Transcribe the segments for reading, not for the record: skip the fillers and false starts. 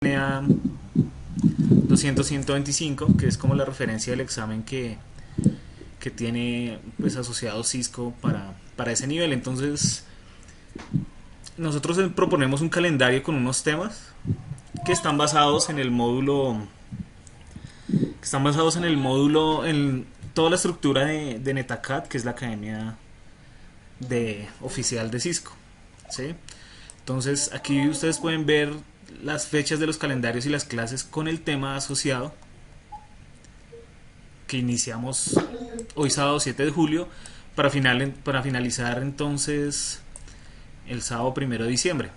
CNA 200-125, que es como la referencia del examen que tiene pues asociado Cisco para ese nivel. Entonces nosotros proponemos un calendario con unos temas que están basados en el módulo, en toda la estructura de NetACAD, que es la academia oficial de Cisco, ¿sí? Entonces aquí ustedes pueden ver las fechas de los calendarios y las clases con el tema asociado que iniciamos hoy sábado 7 de julio para finalizar entonces el sábado 1 de diciembre.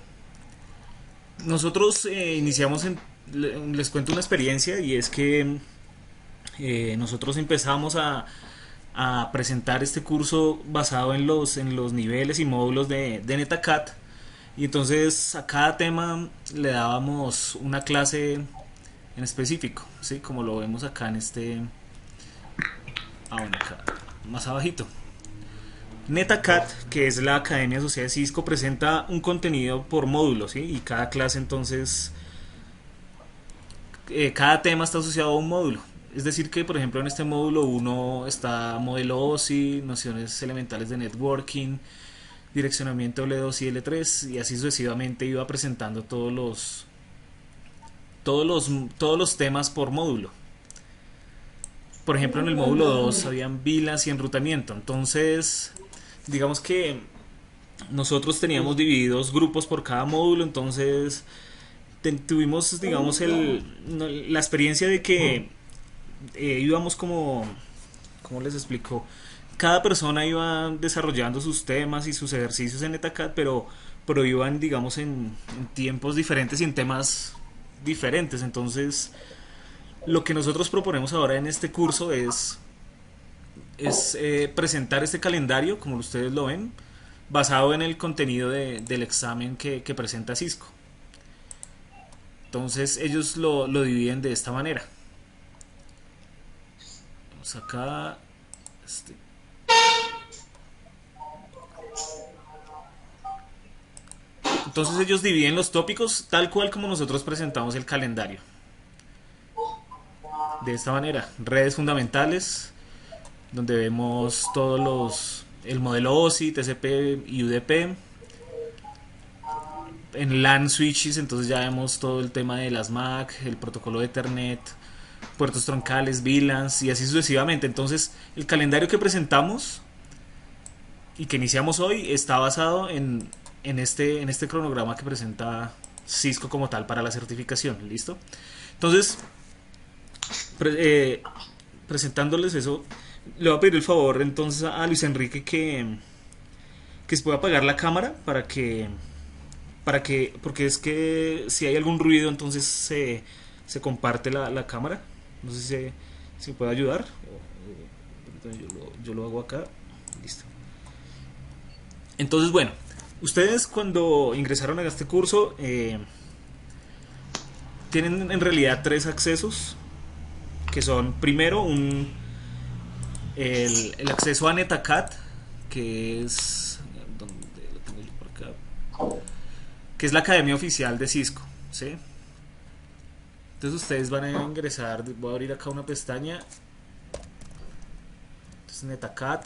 Nosotros iniciamos les cuento una experiencia, y es que nosotros empezamos a presentar este curso basado en los niveles y módulos de NetACAD, y entonces a cada tema le dábamos una clase en específico, ¿sí? Como lo vemos acá en bueno, acá, más abajito. NetACAD, que es la Academia Social de Cisco, presenta un contenido por módulo, ¿sí? Y cada clase entonces, cada tema está asociado a un módulo. Es decir que, por ejemplo, en este módulo uno está modelo OSI, nociones elementales de networking, direccionamiento L2 y L3, y así sucesivamente iba presentando todos los temas por módulo. Por ejemplo, en el módulo 2 habían VLANs y enrutamiento. Entonces, digamos que nosotros teníamos divididos grupos por cada módulo. Entonces tuvimos, digamos, la experiencia de que íbamos como, ¿cómo les explico? Cada persona iba desarrollando sus temas y sus ejercicios en ETACAD, pero iban, digamos, en tiempos diferentes y en temas diferentes. Entonces, lo que nosotros proponemos ahora en este curso es presentar este calendario, como ustedes lo ven, basado en el contenido del examen que presenta Cisco. Entonces ellos lo dividen de esta manera. Vamos acá. Este. Entonces ellos dividen los tópicos tal cual como nosotros presentamos el calendario. De esta manera: redes fundamentales, donde vemos el modelo OSI, TCP y UDP. En LAN switches, entonces ya vemos todo el tema de las MAC, el protocolo de Ethernet, puertos troncales, VLANs y así sucesivamente. Entonces el calendario que presentamos y que iniciamos hoy está basado en este cronograma que presenta Cisco como tal para la certificación. ¿Listo? Entonces, pre- eh, presentándoles eso, le voy a pedir el favor entonces a Luis Enrique que se pueda apagar la cámara porque es que si hay algún ruido entonces se comparte la cámara. No sé si me puede ayudar. Yo lo hago acá. Listo. Entonces, bueno, ustedes cuando ingresaron a este curso tienen en realidad tres accesos, que son primero el acceso a NetACAD, que es ¿dónde lo tengo yo por acá? Que es la academia oficial de Cisco, ¿sí? Entonces ustedes van a ingresar, voy a abrir acá una pestaña. Entonces NetACAD,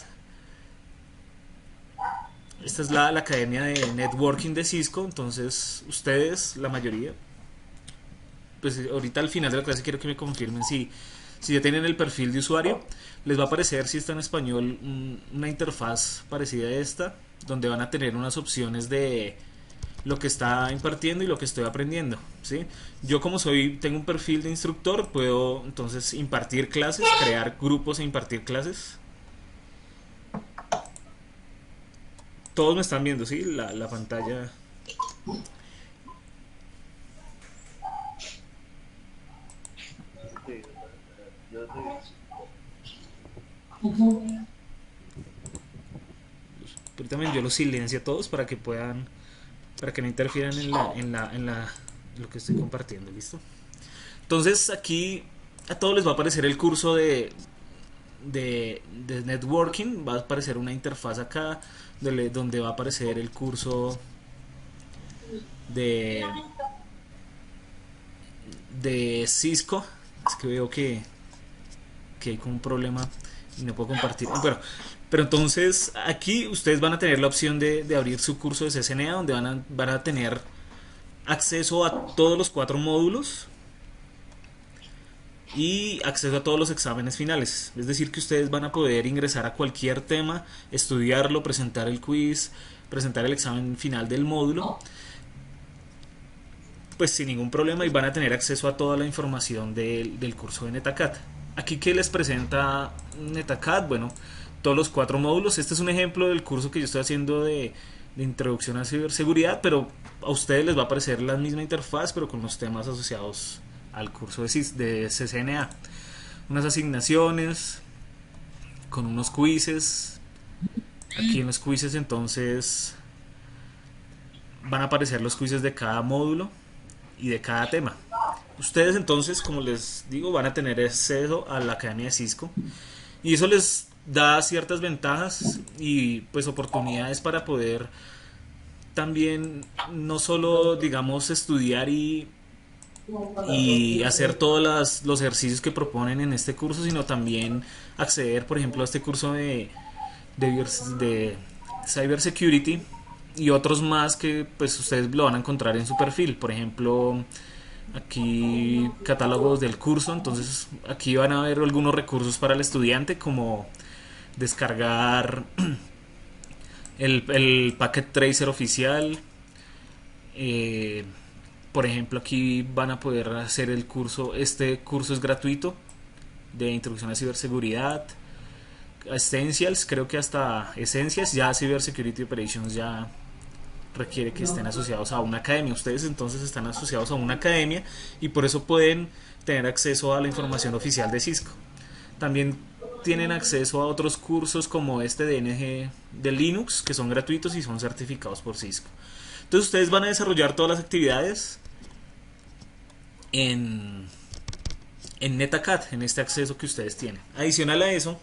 esta es la academia de networking de Cisco. Entonces ustedes, la mayoría, pues ahorita al final de la clase quiero que me confirmen si ya tienen el perfil de usuario. Les va a aparecer, si está en español, una interfaz parecida a esta, donde van a tener unas opciones de lo que está impartiendo y lo que estoy aprendiendo, ¿sí? Yo, como tengo un perfil de instructor, puedo entonces impartir clases, crear grupos e impartir clases. Todos me están viendo, ¿sí? La pantalla. Sí, yo estoy bien. Pero también yo los silencio a todos para que no interfieran en lo que estoy compartiendo, ¿listo? Entonces aquí a todos les va a aparecer el curso de networking. Va a aparecer una interfaz acá donde va a aparecer el curso de de Cisco. Es que veo que hay como un problema y no puedo compartir. Bueno, pero entonces aquí ustedes van a tener la opción de abrir su curso de CCNA, donde van a tener acceso a todos los 4 módulos y acceso a todos los exámenes finales. Es decir, que ustedes van a poder ingresar a cualquier tema, estudiarlo, presentar el quiz, presentar el examen final del módulo, pues sin ningún problema, y van a tener acceso a toda la información del curso de NetACAD. Aquí, ¿qué les presenta NetACAD? Bueno, todos los 4 módulos. Este es un ejemplo del curso que yo estoy haciendo de introducción a ciberseguridad, pero a ustedes les va a aparecer la misma interfaz, pero con los temas asociados al curso de CCNA. Unas asignaciones con unos quizzes. Aquí en los quizzes entonces van a aparecer los quizzes de cada módulo y de cada tema. Ustedes entonces, como les digo, van a tener acceso a la Academia de Cisco, y eso les da ciertas ventajas y pues oportunidades para poder también no solo, digamos, estudiar y hacer todos los ejercicios que proponen en este curso, sino también acceder, por ejemplo, a este curso de cybersecurity y otros más que pues ustedes lo van a encontrar en su perfil. Por ejemplo, aquí catálogos del curso. Entonces aquí van a ver algunos recursos para el estudiante, como descargar el Packet Tracer oficial. Por ejemplo, aquí van a poder hacer el curso. Este curso es gratuito, de introducción a ciberseguridad, Essentials, creo que hasta Essentials. Ya Cybersecurity Operations ya requiere que estén asociados a una academia. Ustedes entonces están asociados a una academia y por eso pueden tener acceso a la información oficial de Cisco. También tienen acceso a otros cursos como este de NG de Linux, que son gratuitos y son certificados por Cisco. Entonces ustedes van a desarrollar todas las actividades en NetACAD, en este acceso que ustedes tienen. Adicional a eso,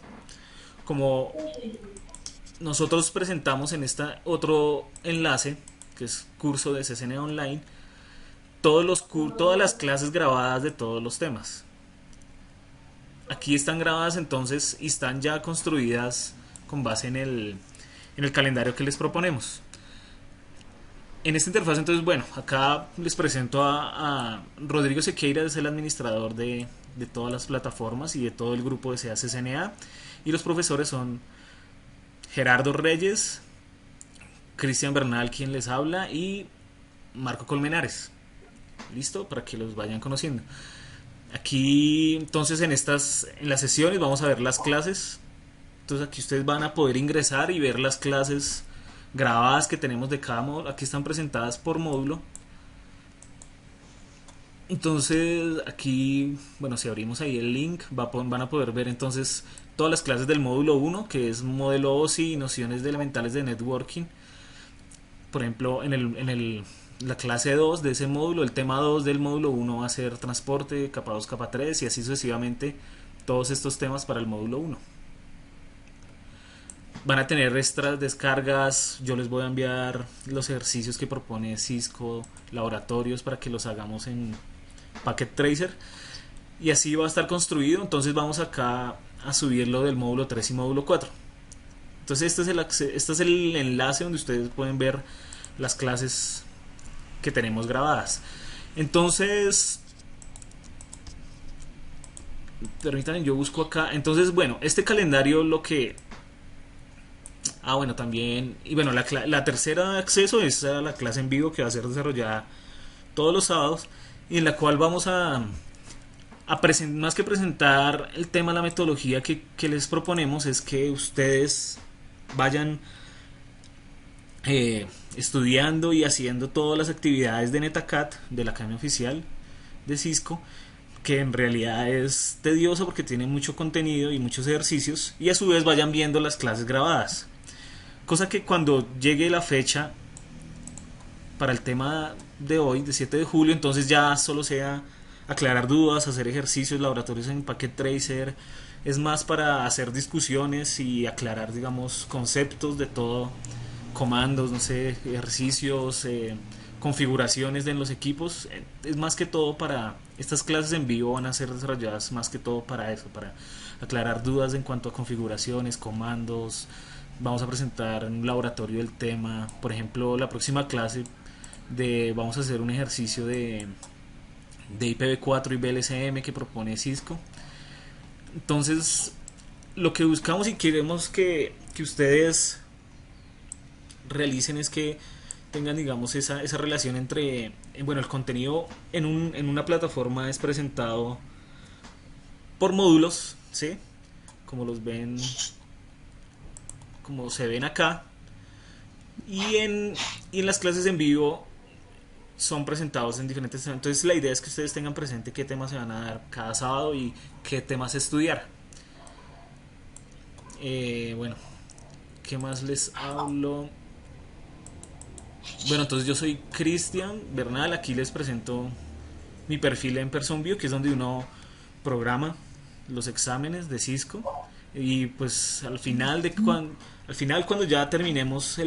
como nosotros presentamos en este otro enlace, que es curso de CCNA Online, todas las clases grabadas de todos los temas. Aquí están grabadas entonces y están ya construidas con base en el calendario que les proponemos. En esta interfaz entonces, bueno, acá les presento a Rodrigo Sequeira, es el administrador de todas las plataformas y de todo el grupo de CCNA, y los profesores son Gerardo Reyes, Cristian Bernal, quien les habla, y Marco Colmenares. Listo, para que los vayan conociendo. Aquí entonces en las sesiones vamos a ver las clases. Entonces aquí ustedes van a poder ingresar y ver las clases grabadas que tenemos de cada módulo. Aquí están presentadas por módulo. Entonces aquí, bueno, si abrimos ahí el link, van a poder ver entonces todas las clases del módulo 1, que es modelo OSI y nociones elementales de networking. Por ejemplo, la clase 2 de ese módulo, el tema 2 del módulo 1 va a ser transporte, capa 2, capa 3, y así sucesivamente todos estos temas para el módulo 1. Van a tener extras, descargas. Yo les voy a enviar los ejercicios que propone Cisco, laboratorios, para que los hagamos en Packet Tracer, y así va a estar construido. Entonces vamos acá a subirlo del módulo 3 y módulo 4. Entonces este es el enlace donde ustedes pueden ver las clases que tenemos grabadas. Entonces, permítanme, yo busco acá. Entonces, bueno, este calendario lo que... bueno, también... Y bueno, la tercera acceso es a la clase en vivo, que va a ser desarrollada todos los sábados, y en la cual vamos más que presentar el tema, la metodología que les proponemos, es que ustedes vayan estudiando y haciendo todas las actividades de NetACAD, de la Academia Oficial de Cisco, que en realidad es tedioso porque tiene mucho contenido y muchos ejercicios, y a su vez vayan viendo las clases grabadas, cosa que cuando llegue la fecha para el tema de hoy, de 7 de julio, entonces ya solo sea aclarar dudas, hacer ejercicios, laboratorios en Packet Tracer. Es más para hacer discusiones y aclarar, digamos, conceptos de todo, comandos, no sé, ejercicios, configuraciones de los equipos. Es más que todo para estas clases en vivo, van a ser desarrolladas más que todo para eso, para aclarar dudas en cuanto a configuraciones, comandos. Vamos a presentar un laboratorio del tema. Por ejemplo, la próxima clase vamos a hacer un ejercicio de IPv4 y VLCM que propone Cisco. Entonces, lo que buscamos y queremos que ustedes realicen es que tengan, digamos, esa relación entre, bueno, el contenido en una plataforma es presentado por módulos, ¿sí? Como los ven, como se ven acá, y en las clases en vivo son presentados en diferentes temas. Entonces la idea es que ustedes tengan presente qué temas se van a dar cada sábado y qué temas estudiar. Bueno, ¿qué más les hablo? Bueno, entonces yo soy Cristian Bernal, aquí les presento mi perfil en PersonView, que es donde uno programa los exámenes de Cisco. Y pues al final cuando ya terminemos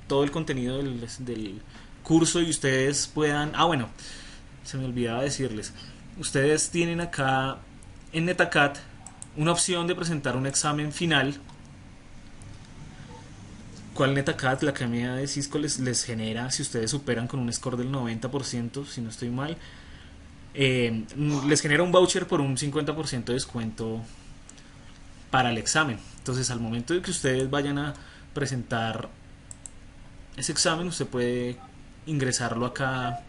todo el contenido del curso y ustedes puedan... Ah, bueno, se me olvidaba decirles. Ustedes tienen acá en NetACAD una opción de presentar un examen final. ¿Cuál NetACAD? La academia de Cisco les genera, si ustedes superan con un score del 90%, si no estoy mal, les genera un voucher por un 50% de descuento para el examen. Entonces, al momento de que ustedes vayan a presentar ese examen, usted puede ingresarlo acá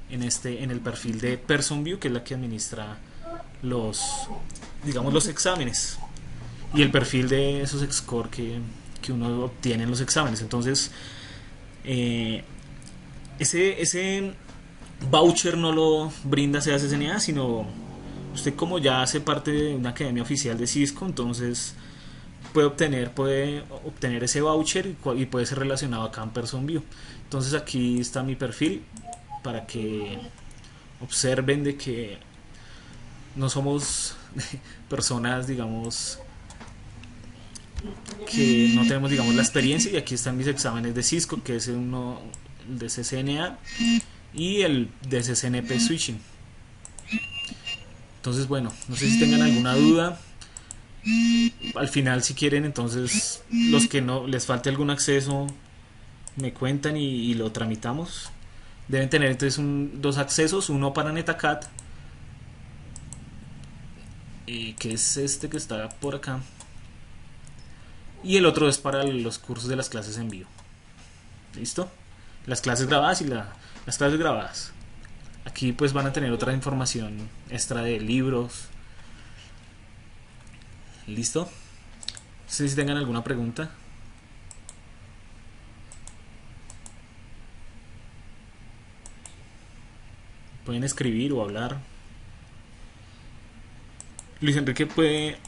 en el perfil de PersonView, que es la que administra los exámenes, y el perfil de esos scores que uno obtiene en los exámenes. Entonces, ese voucher no lo brinda CACCNA, sino usted, como ya hace parte de una academia oficial de Cisco, entonces puede obtener ese voucher y puede ser relacionado acá en PersonView. Entonces aquí está mi perfil para que observen de que no somos personas, digamos, que no tenemos, digamos, la experiencia. Y aquí están mis exámenes de Cisco, que es uno de CCNA y el de CCNP Switching. Entonces, bueno, no sé si tengan alguna duda. Al final, si quieren, entonces los que no les falte algún acceso me cuentan y lo tramitamos. Deben tener entonces dos accesos, uno para NetACAD, que es este que está por acá, y el otro es para los cursos de las clases en vivo. ¿Listo? Las clases grabadas y las clases grabadas. Aquí pues van a tener otra información extra de libros. ¿Listo? No sé si tengan alguna pregunta. Pueden escribir o hablar. Luis Enrique, ¿puede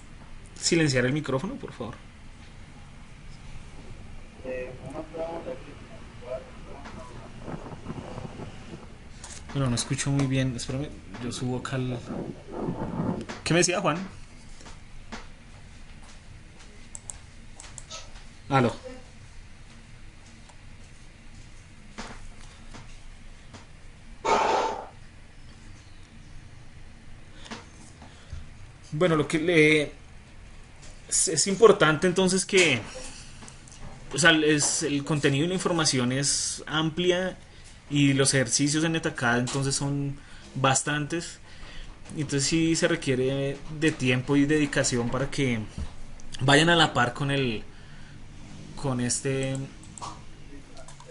silenciar el micrófono, por favor? Una pregunta que Bueno, no escucho muy bien. Espérame, yo subo acá el... ¿Qué me decía Juan? Aló. Bueno, es importante entonces que, o sea, el contenido y la información es amplia, y los ejercicios en NetACAD entonces son bastantes. Entonces sí se requiere de tiempo y dedicación para que vayan a la par con este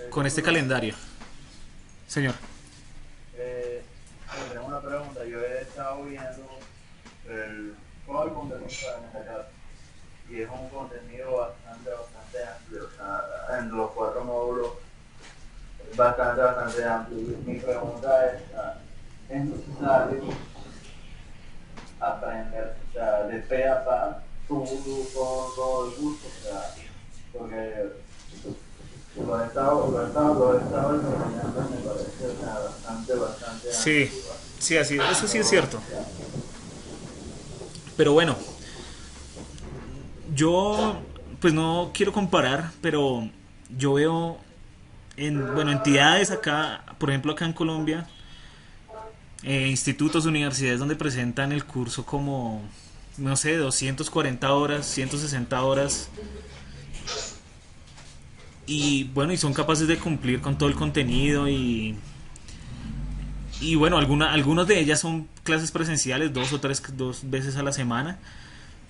con este calendario. Señor. tengo una pregunta. Yo he estado viendo todo el contenido de acá y es un contenido bastante amplio. O sea, en los 4 módulos es bastante amplio. Y mi pregunta ¿es necesario aprender, o sea, de pe a pa todo el curso? O sea, porque lo he estado desarrollando y me parece, o sea, bastante Sí, amplio. sí, así, eso sí es cierto. Pero bueno, yo pues no quiero comparar, pero yo veo bueno, entidades acá, por ejemplo acá en Colombia, institutos, universidades donde presentan el curso como, no sé, 240 horas, 160 horas, y bueno, y son capaces de cumplir con todo el contenido y bueno, algunas de ellas son clases presenciales, dos veces a la semana.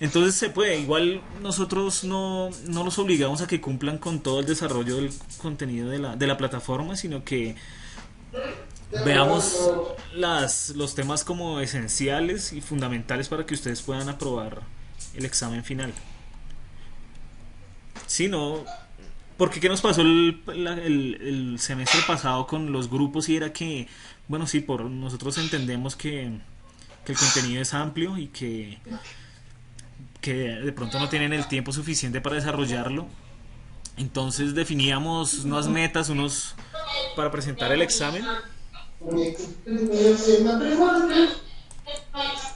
Entonces se puede, igual nosotros no los obligamos a que cumplan con todo el desarrollo del contenido de la plataforma, sino que veamos los temas como esenciales y fundamentales para que ustedes puedan aprobar el examen final. Si no, porque qué nos pasó el semestre pasado con los grupos y era que, bueno, sí, por nosotros entendemos que el contenido es amplio y que de pronto no tienen el tiempo suficiente para desarrollarlo. Entonces definíamos unas metas, unos para presentar el examen. Pero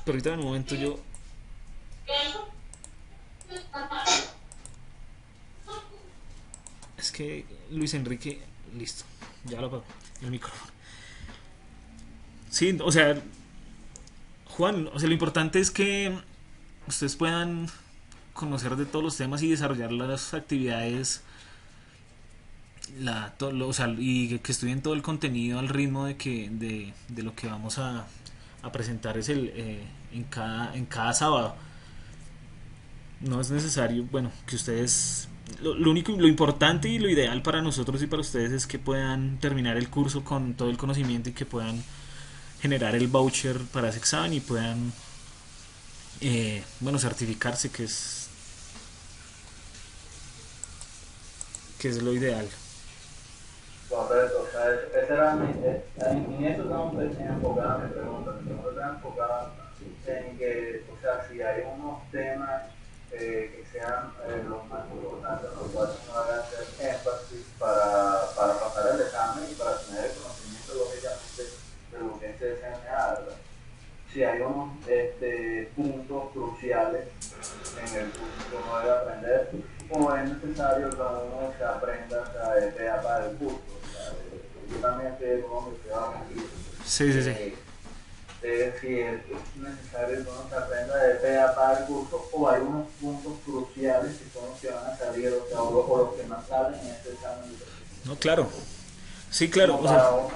ahorita en el momento yo... Es que Luis Enrique... Listo, ya lo apago. El micrófono. Sí, o sea, Juan, o sea, lo importante es que ustedes puedan conocer de todos los temas y desarrollar las actividades o sea, y que estudien todo el contenido al ritmo de lo que vamos a presentar en cada sábado. No es necesario, bueno, que ustedes lo único, lo importante y lo ideal para nosotros y para ustedes es que puedan terminar el curso con todo el conocimiento y que puedan generar el voucher para ese examen y puedan bueno, certificarse, que es lo ideal. Correcto, o sea, ese era en eso estamos enfocada mi pregunta. Mi pregunta está enfocada en que, o sea, si hay unos temas que sean los más importantes, los cuales no hagan hacer énfasis para pasar el examen y para tener el conocimiento, lógicamente, de lo que es CCNA, ¿verdad? Si hay unos puntos cruciales en el curso que uno debe aprender, o es necesario que uno se aprenda, o sea, de pe a pa del curso. O sea, yo también estoy con un estudiado aquí. Sí, sí, sí. Si es necesario que uno se aprenda de pe a pa del curso, o hay unos puntos cruciales que son los que van a salir, o sea, o los que más salen en este examen. No, claro. Sí, claro. Como O sea, para uno,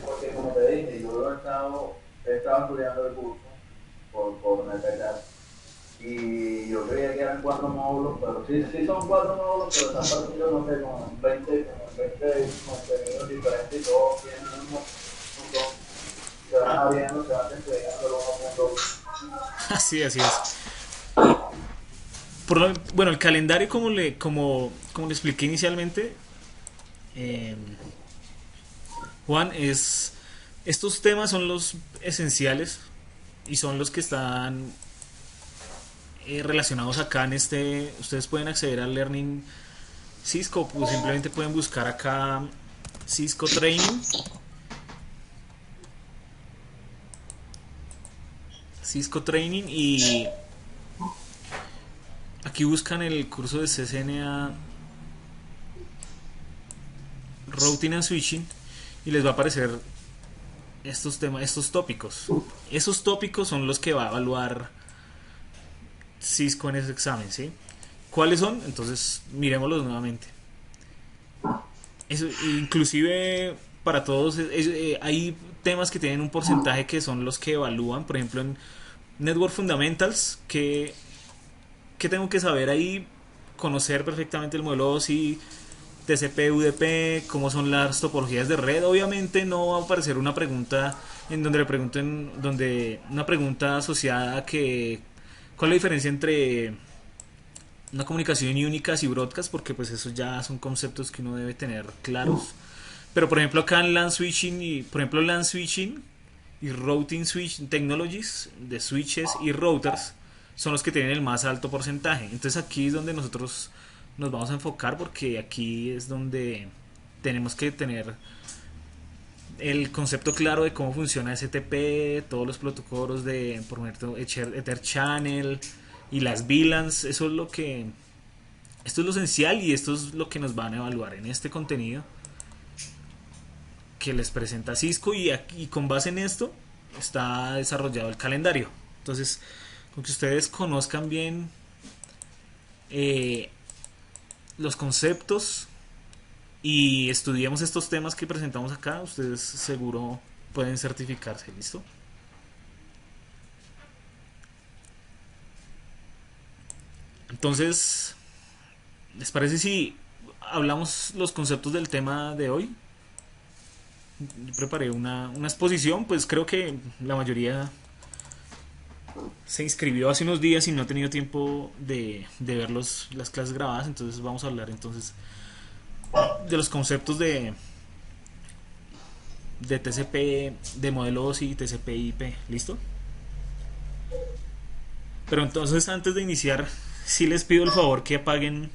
porque como te dije, yo he estado estudiando el curso por necesidad. Y yo creía que eran 4 módulos, pero sí son 4 módulos, pero están partidos, no sé, como 20 contenidos diferentes y todos tienen un montón. Se van abriendo, se van desplegando los puntos. así es. Bueno, el calendario como le expliqué inicialmente, eh, Juan, estos temas son los esenciales y son los que están relacionados acá en ustedes pueden acceder al Learning Cisco, pues simplemente pueden buscar acá Cisco Training, y aquí buscan el curso de CCNA Routing and Switching y les va a aparecer estos temas, estos tópicos. Esos tópicos son los que va a evaluar Cisco en ese examen, ¿sí? ¿Cuáles son? Entonces, miremoslos nuevamente. Eso, inclusive para todos hay temas que tienen un porcentaje que son los que evalúan, por ejemplo en Network Fundamentals, que tengo que saber ahí, conocer perfectamente el modelo OSI, TCP, UDP, cómo son las topologías de red. Obviamente no va a aparecer una pregunta en donde le pregunten, una pregunta asociada a que cuál es la diferencia entre una comunicación unicast y broadcast, porque pues esos ya son conceptos que uno debe tener claros. Pero por ejemplo acá en LAN switching y routing switch technologies de switches y routers son los que tienen el más alto porcentaje. Entonces aquí es donde nosotros nos vamos a enfocar, porque aquí es donde tenemos que tener el concepto claro de cómo funciona STP, todos los protocolos de, por ejemplo, Ether Channel y las VLANs. Esto es lo esencial y esto es lo que nos van a evaluar en este contenido. que les presenta Cisco y con base en esto está desarrollado el calendario. Entonces, con que ustedes conozcan bien eh, los conceptos y estudiemos estos temas que presentamos acá, ustedes seguro pueden certificarse, ¿listo? Entonces, ¿les parece si hablamos los conceptos del tema de hoy? Yo preparé una exposición, pues creo que la mayoría se inscribió hace unos días y no ha tenido tiempo de ver las clases grabadas, entonces vamos a hablar entonces de los conceptos de TCP, de modelo OSI, TCP IP, ¿listo? Pero entonces antes de iniciar, sí les pido el favor que apaguen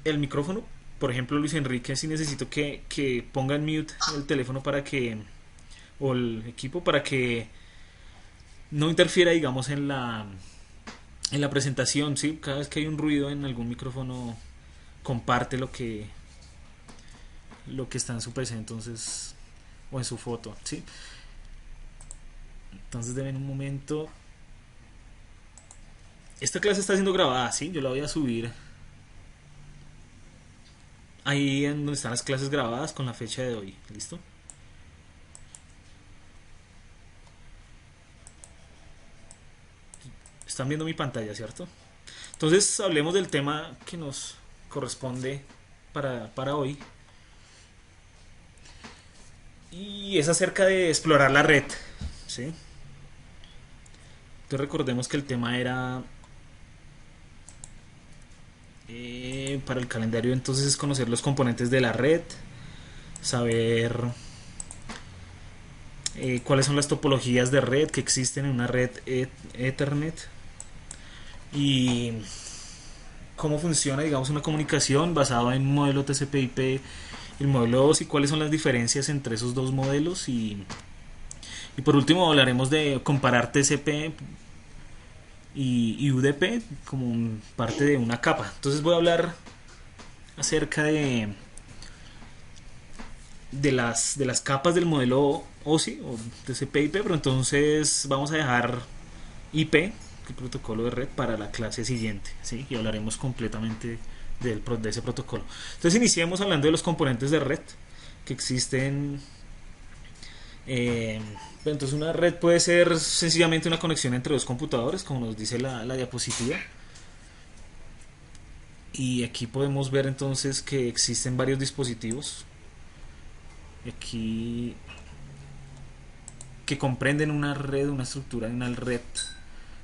el micrófono. Por ejemplo, Luis Enrique, si necesito que ponga en mute el teléfono para que, o el equipo, para que no interfiera, digamos, en la presentación, ¿sí? Cada vez que hay un ruido en algún micrófono, comparte lo que está en su PC, entonces, o en su foto, ¿sí? Entonces, denme un momento. Esta clase está siendo grabada, ¿sí? Yo la voy a subir ahí en donde están las clases grabadas con la fecha de hoy, ¿listo? Están viendo mi pantalla, ¿cierto? Entonces hablemos del tema que nos corresponde para hoy. Y es acerca de explorar la red, ¿sí? Entonces recordemos que el tema era para el calendario, entonces es conocer los componentes de la red, saber cuáles son las topologías de red que existen en una red Ethernet y cómo funciona, digamos, una comunicación basada en un modelo TCP/IP, el modelo OSI, cuáles son las diferencias entre esos dos modelos y por último hablaremos de comparar TCP y UDP como parte de una capa. Entonces voy a hablar acerca de las capas del modelo OSI o TCP/IP, pero entonces vamos a dejar IP, el protocolo de red, para la clase siguiente, ¿sí? Y hablaremos completamente de ese protocolo. Entonces iniciemos hablando de los componentes de red que existen. Entonces una red puede ser sencillamente una conexión entre dos computadores, como nos dice la diapositiva. Y aquí podemos ver entonces que existen varios dispositivos aquí que comprenden una red, una estructura de una red,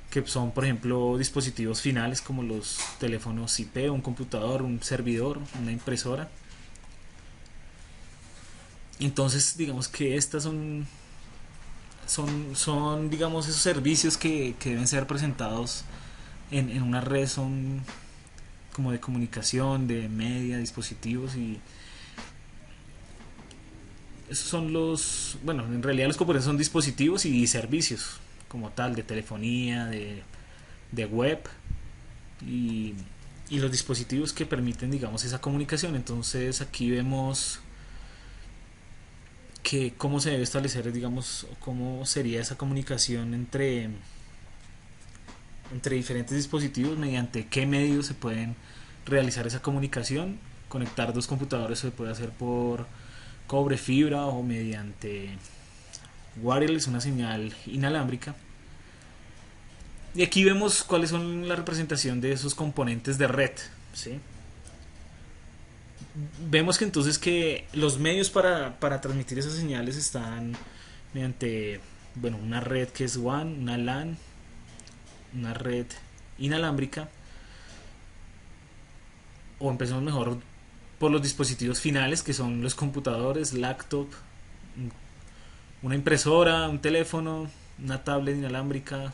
que son por ejemplo dispositivos finales como los teléfonos IP, un computador, un servidor, una impresora. Entonces digamos que estas son digamos esos servicios que deben ser presentados en una red, son como de comunicación, de media, dispositivos, y esos son bueno, en realidad los componentes son dispositivos y servicios como tal, de telefonía, de web y, y los dispositivos que permiten, digamos, esa comunicación. Entonces aquí vemos que cómo se debe establecer, digamos, cómo sería esa comunicación entre diferentes dispositivos, mediante qué medios se pueden realizar esa comunicación. Conectar dos computadores se puede hacer por cobre, fibra o mediante wireless, una señal inalámbrica. Y aquí vemos cuáles son la representación de esos componentes de red, ¿sí? Vemos que entonces que los medios para transmitir esas señales están mediante, bueno, una red que es WAN, una LAN, una red inalámbrica, o empezamos mejor por los dispositivos finales, que son los computadores, laptop, una impresora, un teléfono, una tablet inalámbrica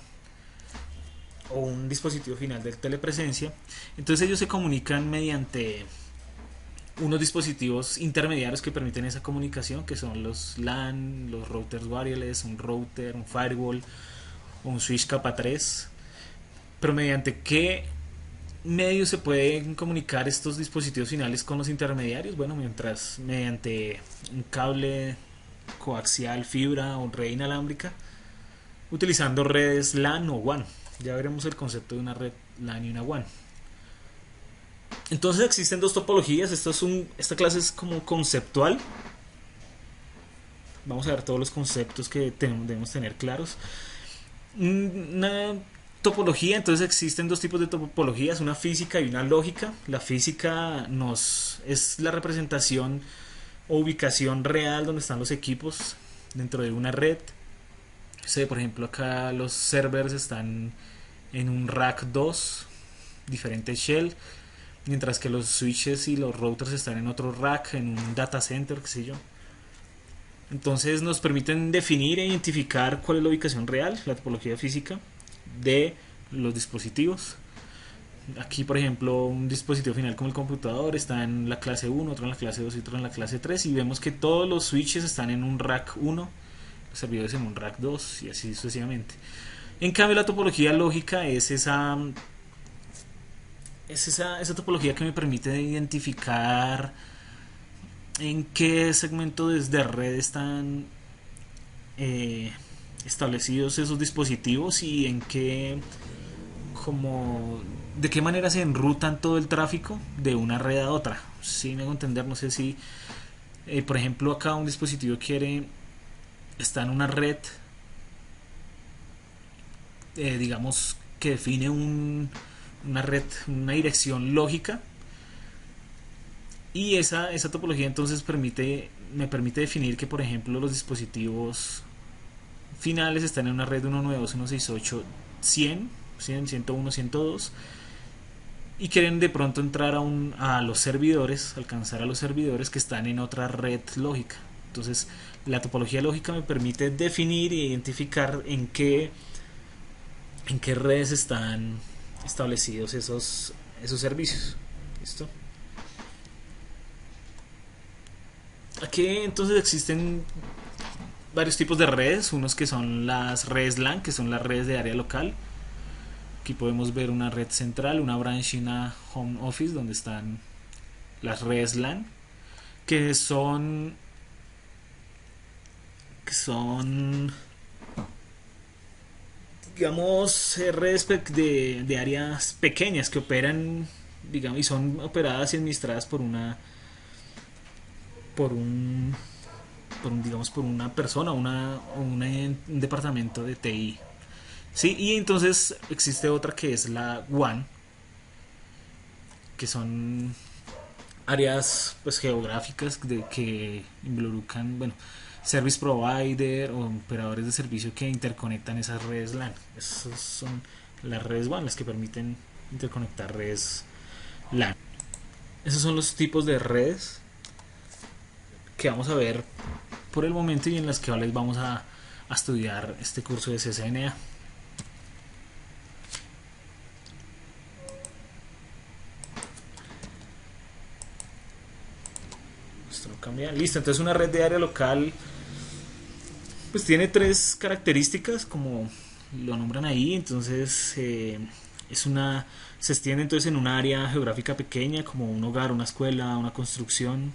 o un dispositivo final de telepresencia. Entonces ellos se comunican mediante unos dispositivos intermediarios que permiten esa comunicación, que son los LAN, los routers wireless, un router, un firewall o un switch capa 3. Pero mediante qué medios se pueden comunicar estos dispositivos finales con los intermediarios? Bueno, mientras mediante un cable coaxial, fibra o red inalámbrica, utilizando redes LAN o WAN. Ya veremos el concepto de una red LAN y una WAN. Entonces existen dos topologías. Esta clase es como conceptual. Vamos a ver todos los conceptos que debemos tener claros. Una topología, entonces existen dos tipos de topologías, una física y una lógica. La física es la representación o ubicación real donde están los equipos dentro de una red. Por ejemplo, acá los servers están en un rack 2, diferente shell, mientras que los switches y los routers están en otro rack, en un data center, qué sé yo. Entonces nos permiten definir e identificar cuál es la ubicación real, la topología física de los dispositivos. Aquí, por ejemplo, un dispositivo final como el computador está en la clase 1, otro en la clase 2 y otro en la clase 3, y vemos que todos los switches están en un rack 1, los servidores en un rack 2 y así sucesivamente. En cambio, la topología lógica es esa topología que me permite identificar en qué segmento de red están establecidos esos dispositivos y en qué, de qué manera se enrutan todo el tráfico de una red a otra. Si me hago entender, no sé si por ejemplo acá un dispositivo está en una red, digamos que define una red, una dirección lógica, y esa topología entonces me permite definir que, por ejemplo, los dispositivos finales están en una red 192, 168, 100, 101, 102, y quieren de pronto entrar a los servidores, alcanzar a los servidores que están en otra red lógica. Entonces la topología lógica me permite definir e identificar en qué redes están establecidos esos servicios. ¿Listo? Aquí entonces existen varios tipos de redes, unos que son las redes LAN, que son las redes de área local. Aquí podemos ver una red central, una branch y una home office donde están las redes LAN, que son digamos redes de áreas pequeñas que operan, digamos, y son operadas y administradas por una digamos por una persona, un departamento de TI. Sí, y entonces existe otra que es la WAN, que son áreas pues geográficas que involucran, bueno, service provider o operadores de servicio que interconectan esas redes LAN. Esas son las redes WAN, las que permiten interconectar redes LAN. Esos son los tipos de redes que vamos a ver por el momento y en las que les vamos a estudiar este curso de CCNA. Esto no cambia. Listo, entonces una red de área local pues tiene tres características como lo nombran ahí. Entonces se extiende entonces en un área geográfica pequeña como un hogar, una escuela, una construcción,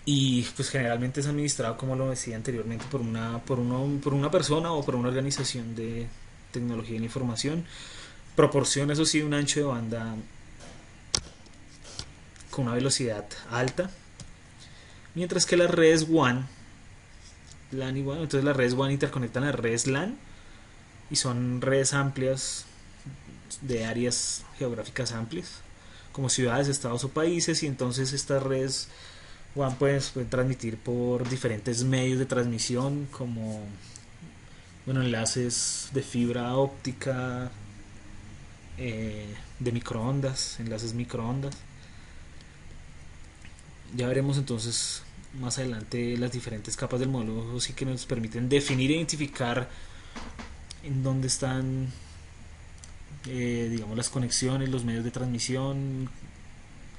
y pues generalmente es administrado, como lo decía anteriormente, por una persona o por una organización de tecnología de la información. Proporciona, eso sí, un ancho de banda con una velocidad alta, mientras que las redes WAN, LAN y WAN, entonces las redes WAN interconectan las redes LAN y son redes amplias de áreas geográficas amplias como ciudades, estados o países, y entonces estas redes WAN pueden transmitir por diferentes medios de transmisión como, bueno, enlaces de fibra óptica, de microondas, enlaces microondas. Ya veremos entonces más adelante las diferentes capas del modelo, sí, que nos permiten definir e identificar en dónde están digamos las conexiones, los medios de transmisión,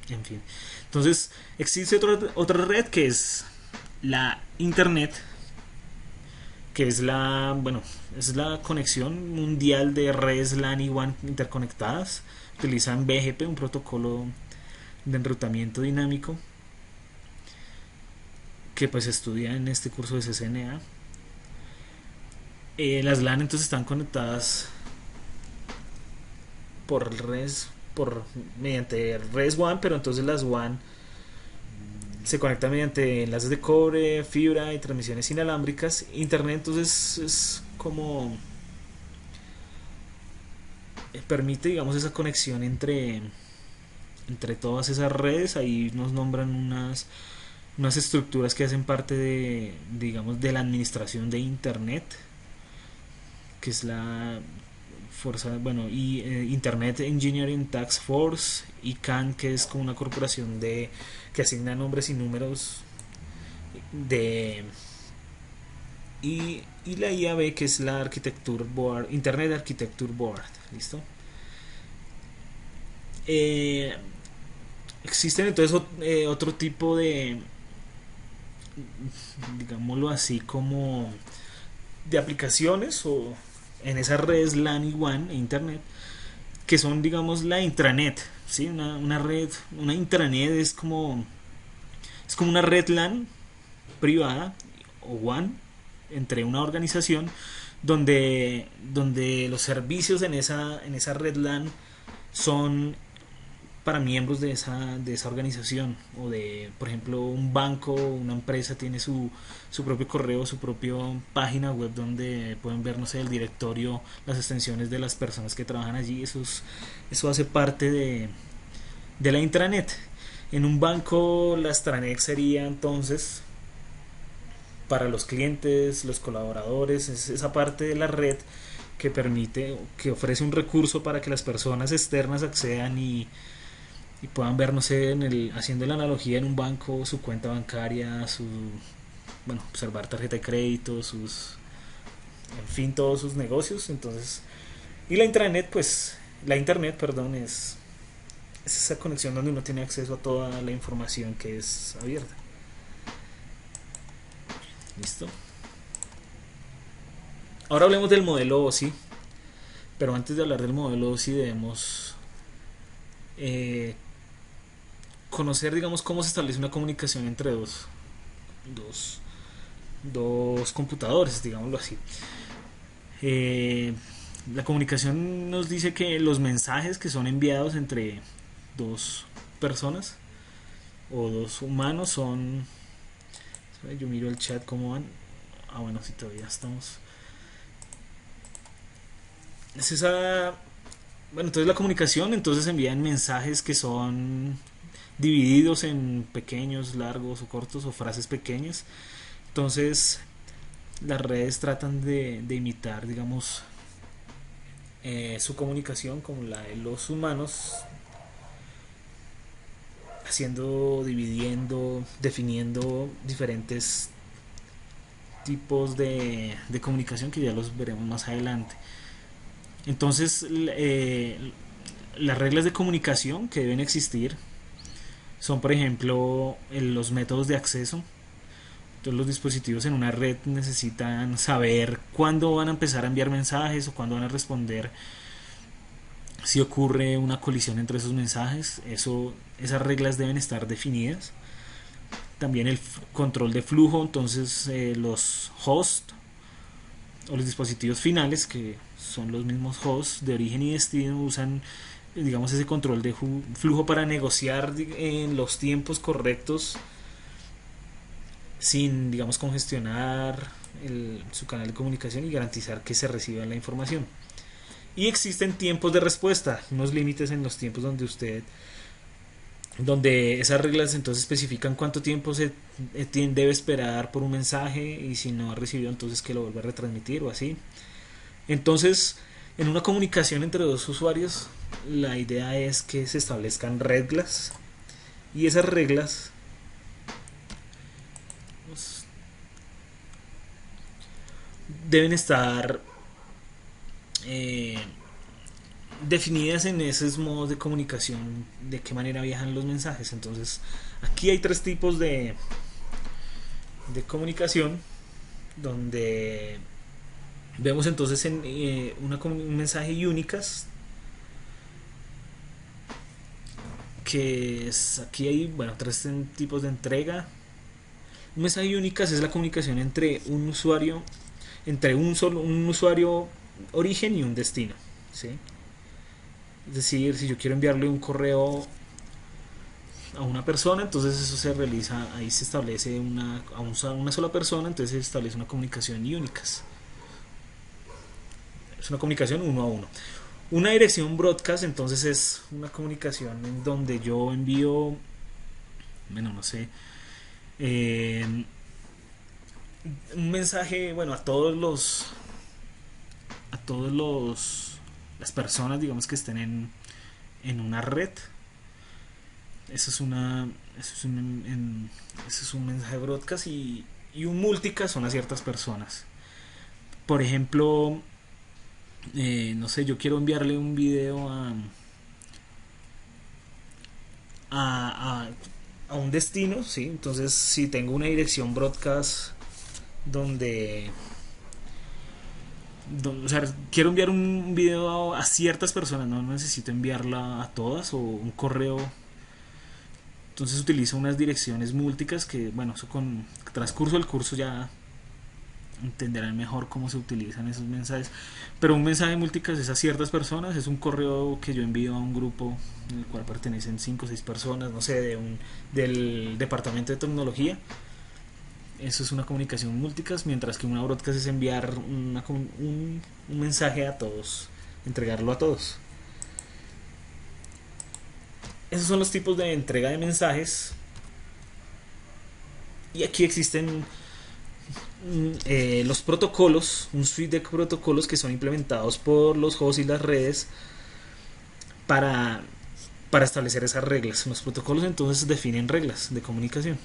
en fin. Entonces existe otra red que es la internet, que es bueno, es la conexión mundial de redes LAN y WAN interconectadas. Utilizan BGP, un protocolo de enrutamiento dinámico que pues se estudia en este curso de CCNA. Las LAN entonces están conectadas por redes, mediante redes WAN, pero entonces las WAN se conectan mediante enlaces de cobre, fibra y transmisiones inalámbricas. Internet entonces es como permite, digamos, esa conexión entre todas esas redes. Ahí nos nombran unas estructuras que hacen parte de, digamos, de la administración de Internet, que es la fuerza, bueno, y Internet Engineering Task Force, ICANN, que es como una corporación que asigna nombres y números de, y la IAB, que es la Architecture Board, Internet Architecture Board. ¿Listo? Existen entonces otro tipo de, digámoslo así, como de aplicaciones o en esas redes LAN y WAN e Internet, que son, digamos, la intranet. ¿Sí? Una red, una intranet es como una red LAN privada o WAN entre una organización donde los servicios en esa red LAN son para miembros de esa organización, o de, por ejemplo, un banco, una empresa tiene su propio correo, su propia página web donde pueden ver, no sé, el directorio, las extensiones de las personas que trabajan allí. Eso hace parte de la intranet. En un banco la extranet sería entonces para los clientes, los colaboradores, es esa parte de la red que permite, que ofrece un recurso para que las personas externas accedan y puedan ver, no sé, haciendo la analogía, en un banco, su cuenta bancaria, bueno, observar tarjeta de crédito, en fin, todos sus negocios. Entonces, y la internet, perdón, es esa conexión donde uno tiene acceso a toda la información que es abierta. ¿Listo? Ahora hablemos del modelo OSI, pero antes de hablar del modelo OSI debemos conocer, digamos, cómo se establece una comunicación entre dos computadores, digámoslo así. La comunicación nos dice que los mensajes que son enviados entre dos personas o dos humanos son... Yo miro el chat cómo van. Bueno, si todavía estamos. Es esa... Bueno, entonces la comunicación, entonces envían mensajes que son divididos en pequeños, largos o cortos, o frases pequeñas. Entonces las redes tratan de imitar, digamos, su comunicación como la de los humanos, dividiendo, definiendo diferentes tipos de comunicación que ya los veremos más adelante. Entonces las reglas de comunicación que deben existir son, por ejemplo, los métodos de acceso. Entonces los dispositivos en una red necesitan saber cuándo van a empezar a enviar mensajes o cuándo van a responder si ocurre una colisión entre esos mensajes. Esas reglas deben estar definidas. También el control de flujo, entonces los hosts o los dispositivos finales, que son los mismos hosts de origen y destino, usan, digamos, ese control de flujo para negociar en los tiempos correctos sin, digamos, congestionar su canal de comunicación y garantizar que se reciba la información. Y existen tiempos de respuesta, unos límites en los tiempos donde esas reglas entonces especifican cuánto tiempo se debe esperar por un mensaje, y si no ha recibido, entonces que lo vuelva a retransmitir o así. Entonces, en una comunicación entre dos usuarios, la idea es que se establezcan reglas, y esas reglas deben estar definidas en esos modos de comunicación, de qué manera viajan los mensajes. Entonces aquí hay tres tipos de comunicación, donde vemos entonces en un mensaje únicas, que es, aquí hay, bueno, tres tipos de entrega. Un mensaje únicas es la comunicación entre un usuario, un usuario origen y un destino, ¿sí? Es decir, si yo quiero enviarle un correo a una persona, entonces eso se realiza, ahí se establece una sola persona, entonces se establece una comunicación únicas. Es una comunicación uno a uno. Una dirección broadcast entonces es una comunicación en donde yo envío, bueno, no sé, eh, un mensaje, bueno, a todos los las personas, digamos, que estén en una red. Eso es una eso es eso es un mensaje broadcast, y un multicast son a ciertas personas. Por ejemplo, no sé, yo quiero enviarle un video a, a un destino, ¿sí? Entonces, si tengo una dirección broadcast donde, o sea, quiero enviar un video a ciertas personas, no necesito enviarla a todas, o un correo. Entonces utilizo unas direcciones múltiples que, bueno, eso con transcurso del curso ya entenderán mejor cómo se utilizan esos mensajes. Pero un mensaje multicast es a ciertas personas, es un correo que yo envío a un grupo en el cual pertenecen 5 o 6 personas, no sé, del departamento de tecnología. Eso es una comunicación multicast, mientras que una broadcast es enviar un mensaje a todos, entregarlo a todos. Esos son los tipos de entrega de mensajes. Y aquí existen los protocolos, un suite de protocolos que son implementados por los hosts y las redes para, para establecer esas reglas. Los protocolos entonces definen reglas de comunicación.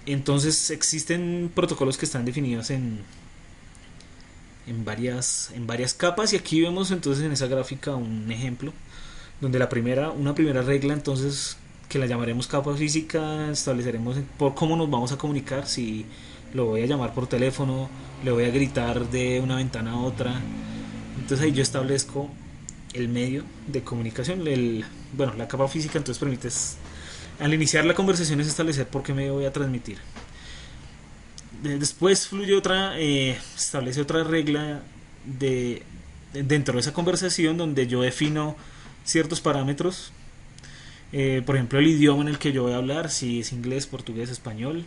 Entonces existen protocolos que están definidos en varias capas, y aquí vemos entonces en esa gráfica un ejemplo donde una primera regla, entonces, que la llamaremos capa física, estableceremos por cómo nos vamos a comunicar, si lo voy a llamar por teléfono, le voy a gritar de una ventana a otra. Entonces ahí yo establezco el medio de comunicación, bueno, la capa física entonces permite, al iniciar la conversación, es establecer por qué medio voy a transmitir. Después fluye establece otra regla dentro de esa conversación, donde yo defino ciertos parámetros, por ejemplo, el idioma en el que yo voy a hablar, si es inglés, portugués, español,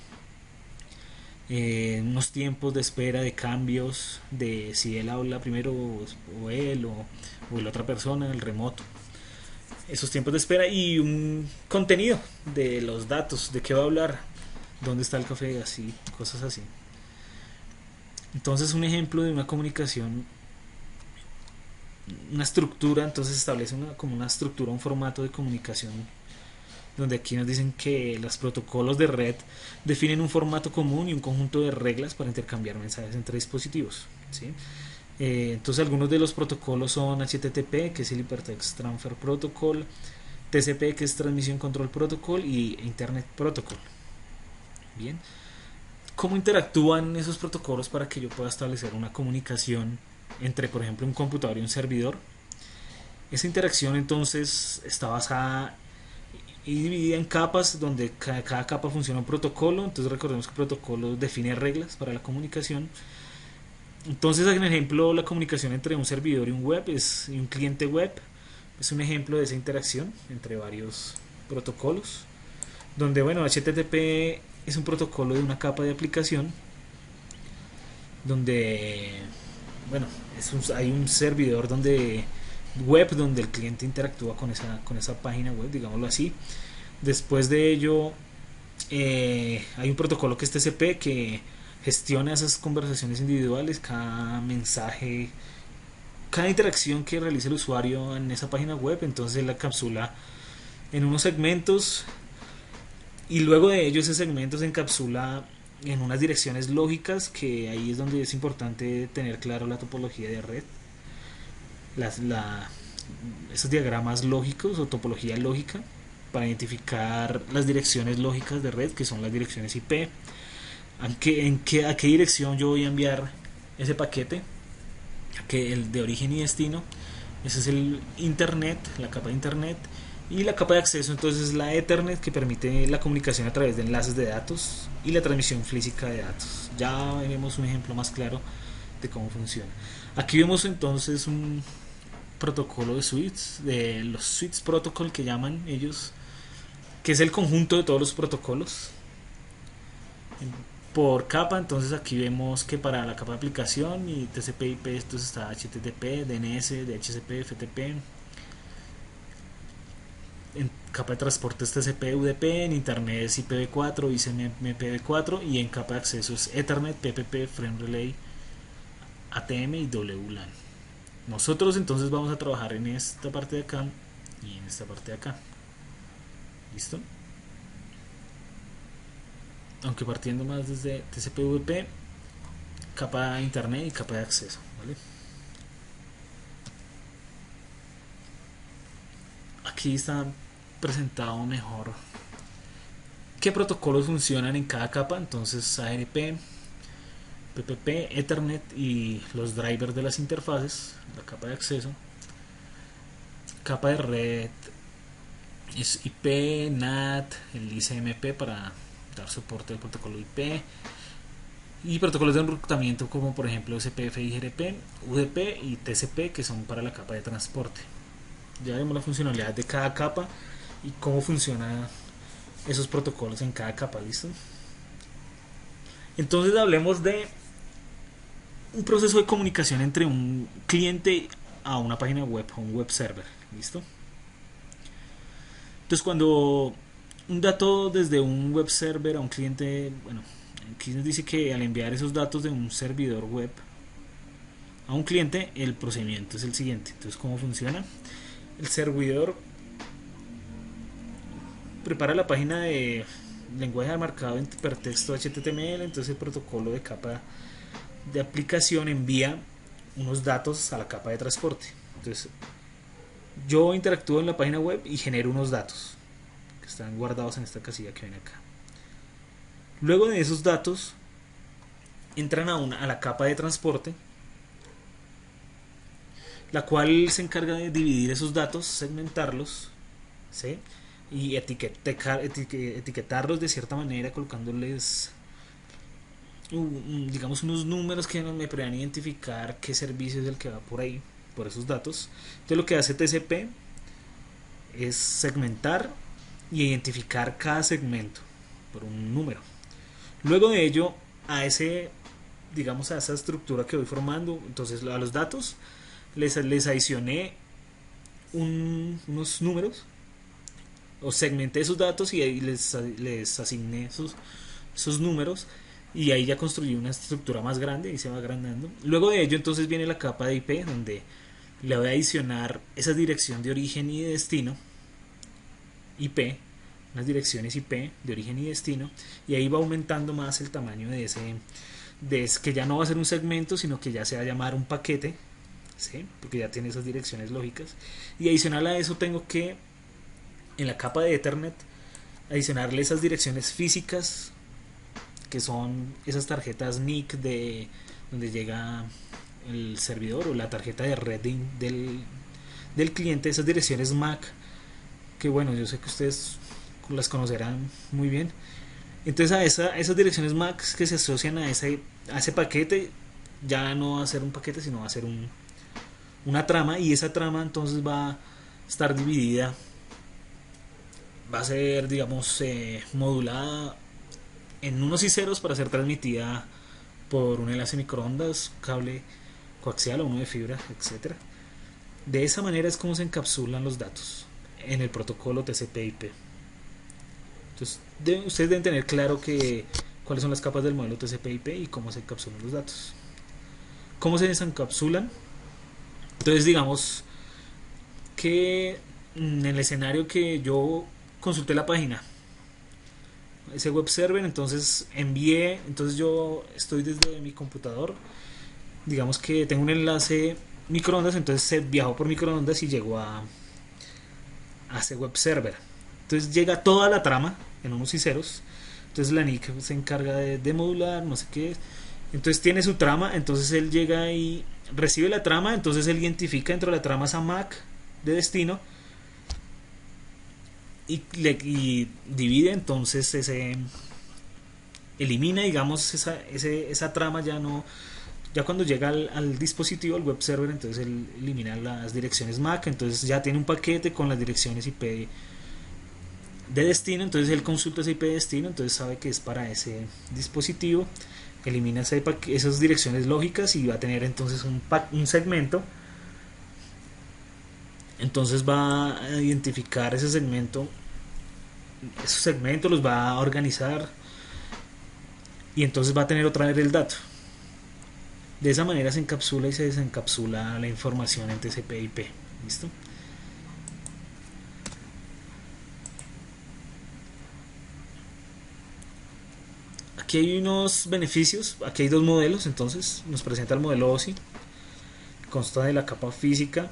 unos tiempos de espera, de cambios, de si él habla primero o él o la otra persona, el remoto, esos tiempos de espera, y un contenido de los datos, de qué va a hablar, dónde está el café, así, cosas así. Entonces, un ejemplo de una comunicación, una estructura, entonces establece como una estructura, un formato de comunicación, donde aquí nos dicen que los protocolos de red definen un formato común y un conjunto de reglas para intercambiar mensajes entre dispositivos, ¿sí? Entonces, algunos de los protocolos son HTTP, que es el Hypertext Transfer Protocol, TCP, que es Transmission Control Protocol, y Internet Protocol. Bien, ¿cómo interactúan esos protocolos para que yo pueda establecer una comunicación entre, por ejemplo, un computador y un servidor? Esa interacción entonces está basada y dividida en capas, donde cada capa funciona un protocolo. Entonces recordemos que el protocolo define reglas para la comunicación. Entonces, en ejemplo, la comunicación entre un servidor y un cliente web es un ejemplo de esa interacción entre varios protocolos, donde, bueno, HTTP es un protocolo de una capa de aplicación, donde, bueno, hay un servidor donde el cliente interactúa con esa página web, digámoslo así. Después de ello, hay un protocolo que es TCP, que gestiona esas conversaciones individuales, cada mensaje, cada interacción que realice el usuario en esa página web. Entonces la encapsula en unos segmentos, y luego de ello ese segmento se encapsula en unas direcciones lógicas, que ahí es donde es importante tener claro la topología de red, esos diagramas lógicos o topología lógica, para identificar las direcciones lógicas de red, que son las direcciones IP. a qué dirección yo voy a enviar ese paquete, que el de origen y destino. Ese es el internet, la capa de internet. Y la capa de acceso entonces es la Ethernet, que permite la comunicación a través de enlaces de datos y la transmisión física de datos. Ya veremos un ejemplo más claro de cómo funciona. Aquí vemos entonces un protocolo de switches, de los switch protocol que llaman ellos, que es el conjunto de todos los protocolos por capa. Entonces aquí vemos que para la capa de aplicación y TCP/IP entonces está HTTP, DNS, DHCP, FTP. En capa de transporte es TCP, UDP, en internet es IPv4, ICMPv4, y en capa de acceso es Ethernet, PPP, Frame Relay, ATM y WLAN. Nosotros entonces vamos a trabajar en esta parte de acá y en esta parte de acá. ¿Listo? Aunque partiendo más desde TCP/UDP, capa de internet y capa de acceso, ¿vale? Aquí está presentado mejor qué protocolos funcionan en cada capa. Entonces ARP, PPP, Ethernet y los drivers de las interfaces, la capa de acceso. Capa de red es IP, NAT, el ICMP para dar soporte al protocolo IP, y protocolos de enrutamiento como por ejemplo SPF, IGRP, UDP y TCP, que son para la capa de transporte. Ya vemos la funcionalidad de cada capa y cómo funcionan esos protocolos en cada capa. ¿Listo? Entonces hablemos de un proceso de comunicación entre un cliente a una página web, a un web server. ¿Listo? Entonces cuando un dato desde un web server a un cliente, bueno, aquí nos dice que al enviar esos datos de un servidor web a un cliente, el procedimiento es el siguiente. Entonces, ¿cómo funciona? El servidor prepara la página de lenguaje marcado en hipertexto HTML. Entonces el protocolo de capa de aplicación envía unos datos a la capa de transporte. Entonces yo interactúo en la página web y genero unos datos que están guardados en esta casilla que ven acá. Luego de esos datos entran a la capa de transporte, la cual se encarga de dividir esos datos, segmentarlos, ¿sí? Y etiquetarlos de cierta manera, colocándoles digamos unos números que me puedan identificar qué servicio es el que va por ahí, por esos datos. Entonces lo que hace TCP es segmentar y identificar cada segmento por un número. Luego de ello, a ese, digamos, a esa estructura que voy formando, entonces a los datos les adicioné unos números, o segmenté esos datos y ahí les asigné esos números, y ahí ya construí una estructura más grande y se va agrandando. Luego de ello entonces viene la capa de IP, donde le voy a adicionar esa dirección de origen y de destino, IP, unas direcciones IP de origen y destino, y ahí va aumentando más el tamaño de ese que ya no va a ser un segmento, sino que ya se va a llamar un paquete, ¿sí? Porque ya tiene esas direcciones lógicas. Y adicional a eso tengo que en la capa de Ethernet adicionarle esas direcciones físicas, que son esas tarjetas NIC de donde llega el servidor, o la tarjeta de red del cliente, esas direcciones MAC, que bueno, yo sé que ustedes las conocerán muy bien. Entonces esas direcciones MAC que se asocian a ese paquete, ya no va a ser un paquete, sino va a ser una trama, y esa trama entonces va a estar dividida, va a ser, digamos, modulada en unos y ceros para ser transmitida por un enlace microondas, cable coaxial o uno de fibra, etcétera. De esa manera es como se encapsulan los datos en el protocolo TCP/IP. Entonces ustedes deben tener claro cuáles son las capas del modelo TCP/IP y cómo se encapsulan los datos. ¿Cómo se desencapsulan? Entonces digamos que en el escenario que yo consulté la página, ese web server, entonces entonces yo estoy desde mi computador, digamos que tengo un enlace microondas, entonces viajó por microondas y llegó a ese web server. Entonces llega toda la trama en unos y ceros, Entonces la NIC se encarga de modular, no sé qué. Entonces tiene su trama, entonces él llega y recibe la trama, entonces él identifica dentro de la trama esa MAC de destino y divide, entonces elimina, digamos, esa trama. Ya cuando llega al dispositivo, al web server, entonces él elimina las direcciones MAC, entonces ya tiene un paquete con las direcciones IP de destino, entonces él consulta ese IP de destino, entonces sabe que es para ese dispositivo, elimina esas direcciones lógicas y va a tener entonces un segmento. Entonces va a identificar ese segmento, esos segmentos los va a organizar y entonces va a tener otra vez el dato. De esa manera se encapsula y se desencapsula la información en TCP/IP. ¿Listo? Aquí hay unos beneficios, aquí hay dos modelos, entonces nos presenta el modelo OSI, consta de la capa física,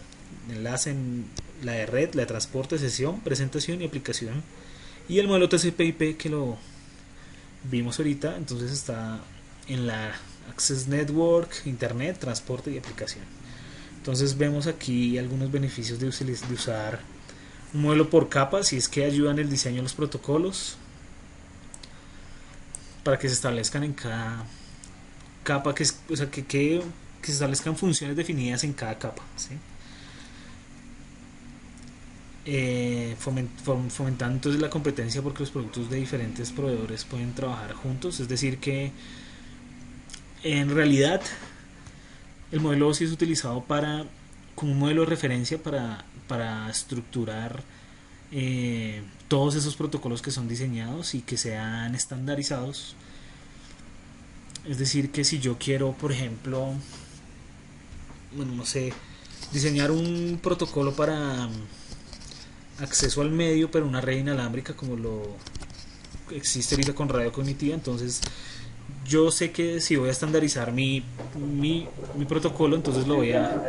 enlace en la de red, la de transporte, sesión, presentación y aplicación, y el modelo TCP/IP que lo vimos ahorita, entonces está en la Access Network, Internet, transporte y aplicación. Entonces vemos aquí algunos beneficios de usar un modelo por capas, y es que ayudan el diseño de los protocolos para que se establezcan en cada capa, que se establezcan funciones definidas en cada capa, ¿sí? Fomentando entonces la competencia, porque los productos de diferentes proveedores pueden trabajar juntos. Es decir que en realidad el modelo OSI es utilizado como un modelo de referencia para estructurar todos esos protocolos que son diseñados y que sean estandarizados. Es decir que si yo quiero, por ejemplo, bueno, no sé, diseñar un protocolo para acceso al medio, pero una red inalámbrica como lo existe ahorita con radio cognitiva, entonces yo sé que si voy a estandarizar mi protocolo, entonces lo voy a...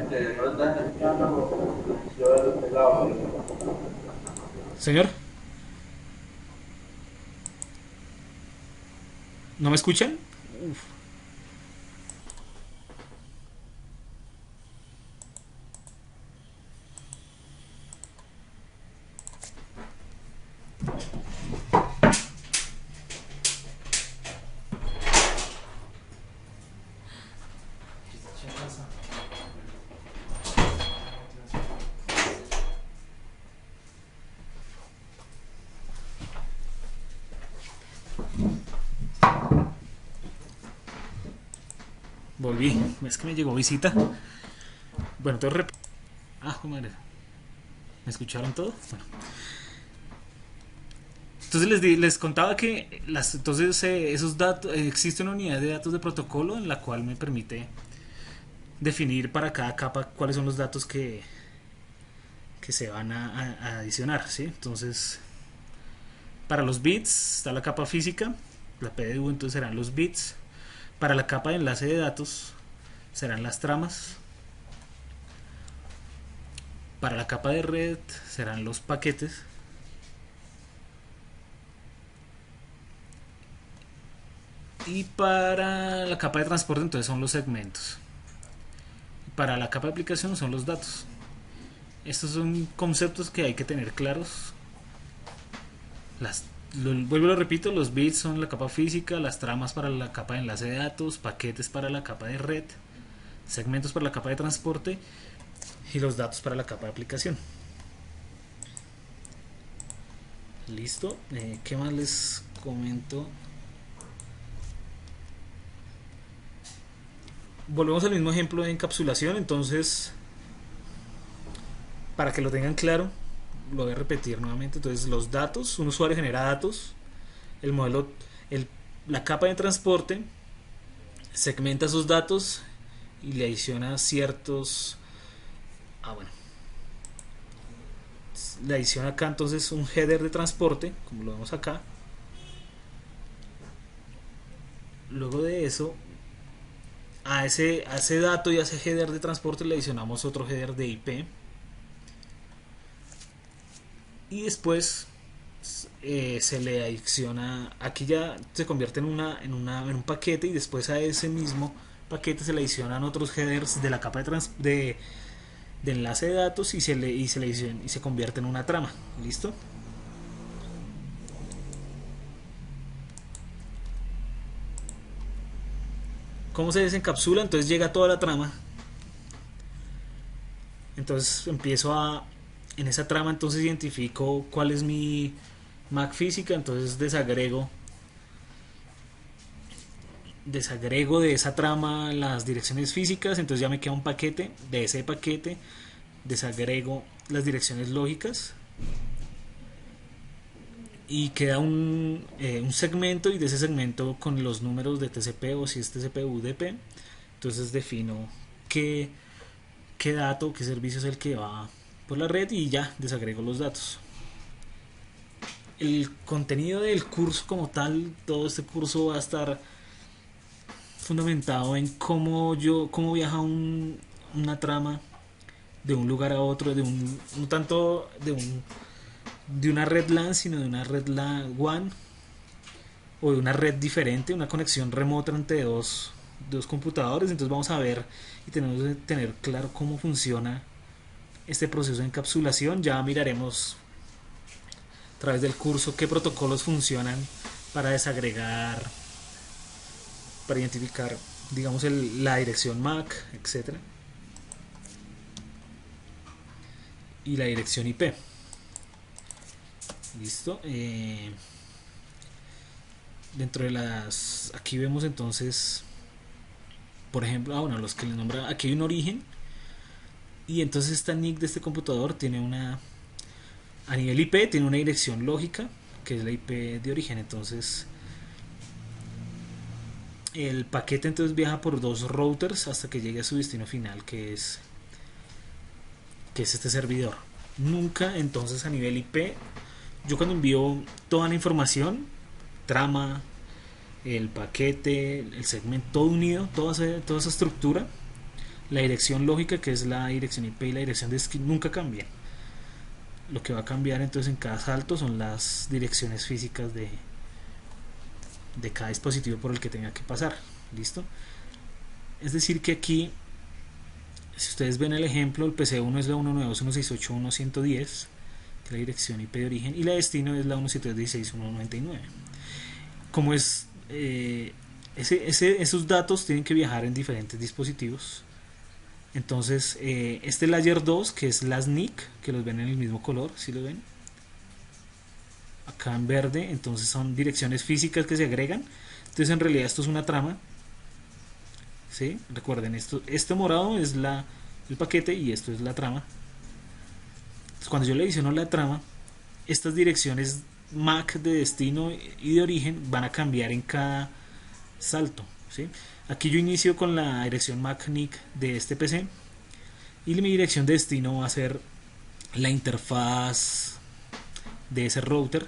Señor, ¿no me escuchan? Uf. Volví, es que me llegó visita. Bueno, entonces madre. ¿Me escucharon todo? Bueno. Entonces les contaba que entonces esos datos, existe una unidad de datos de protocolo en la cual me permite definir para cada capa cuáles son los datos que se van a adicionar, ¿sí? Entonces, para los bits está la capa física, la PDU, entonces serán los bits. Para la capa de enlace de datos serán las tramas. Para la capa de red serán los paquetes. Y para la capa de transporte entonces son los segmentos. Para la capa de aplicación son los datos. Estos son conceptos que hay que tener claros. Vuelvo y lo repito, los bits son la capa física, las tramas para la capa de enlace de datos, paquetes para la capa de red, segmentos para la capa de transporte y los datos para la capa de aplicación. Listo. ¿Qué más les comento? Volvemos al mismo ejemplo de encapsulación, entonces para que lo tengan claro lo voy a repetir nuevamente. Entonces los datos, un usuario genera datos, el modelo, la capa de transporte segmenta esos datos y le adiciona ciertos le adiciona acá entonces un header de transporte, como lo vemos acá. Luego de eso, a ese dato y a ese header de transporte le adicionamos otro header de IP. Y después se le adiciona, aquí ya se convierte en un paquete, y después a ese mismo paquete se le adicionan otros headers de la capa de enlace de datos, y se convierte en una trama. ¿Listo? ¿Cómo se desencapsula? Entonces llega toda la trama. Entonces en esa trama entonces identifico cuál es mi MAC física, entonces desagrego de esa trama las direcciones físicas, entonces ya me queda un paquete. De ese paquete desagrego las direcciones lógicas y queda un segmento, y de ese segmento con los números de TCP, o si es TCP o UDP, entonces defino qué dato, qué servicio es el que va por la red, y ya desagrego los datos. El contenido del curso como tal, todo este curso va a estar fundamentado en cómo viaja una trama de un lugar a otro, no tanto de una red LAN, sino de una red LAN WAN, o de una red diferente, una conexión remota entre dos computadores. Entonces vamos a ver y tenemos que tener claro cómo funciona este proceso de encapsulación. Ya miraremos a través del curso qué protocolos funcionan para desagregar, para identificar, digamos, la dirección MAC, etcétera, y la dirección IP. Listo. Dentro de aquí vemos entonces, por ejemplo, bueno, los que le nombra, aquí hay un origen, y entonces esta NIC de este computador tiene a nivel IP tiene una dirección lógica, que es la IP de origen. Entonces el paquete entonces viaja por dos routers hasta que llegue a su destino final, que es este servidor. Nunca entonces a nivel IP, yo cuando envío toda la información, trama, el paquete, el segmento, todo unido, toda esa estructura, la dirección lógica, que es la dirección IP, y la dirección de skin, nunca cambian. Lo que va a cambiar entonces en cada salto son las direcciones físicas de cada dispositivo por el que tenga que pasar. ¿Listo? Es decir que aquí, si ustedes ven el ejemplo, el PC1 es la 192.168.1.110, que es la dirección IP de origen, y la destino es la 172.16.1.99. Como esos datos tienen que viajar en diferentes dispositivos, entonces este layer 2, que es las NIC, que los ven en el mismo color, si lo ven acá en verde, entonces son direcciones físicas que se agregan. Entonces en realidad esto es una trama, ¿sí? Recuerden, este morado es el paquete, y esto es la trama. Entonces, cuando yo le adiciono la trama, estas direcciones MAC de destino y de origen van a cambiar en cada salto, ¿sí? Aquí yo inicio con la dirección MAC NIC de este PC, y mi dirección de destino va a ser la interfaz de ese router.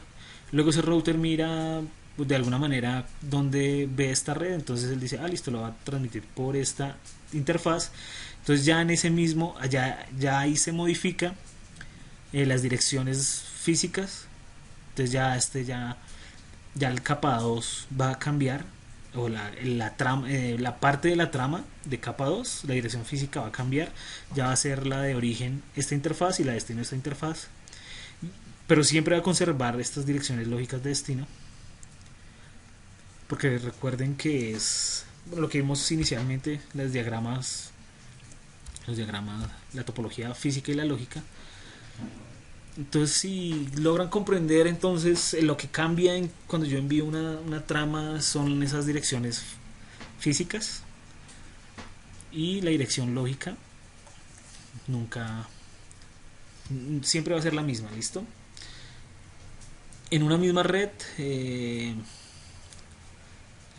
Luego ese router mira, pues, de alguna manera dónde ve esta red, entonces él dice, listo, lo va a transmitir por esta interfaz. Entonces ya en ese mismo, ya ahí se modifica las direcciones físicas. Entonces ya el capa 2 va a cambiar, o la parte de la trama de capa 2, la dirección física va a cambiar. Ya va a ser la de origen esta interfaz y la de destino esta interfaz, pero siempre va a conservar estas direcciones lógicas de destino, porque recuerden que es lo que vimos inicialmente, los diagramas, la topología física y la lógica. Entonces, si logran comprender, entonces lo que cambia cuando yo envío una trama son esas direcciones físicas, y la dirección lógica siempre va a ser la misma. ¿Listo? En una misma red,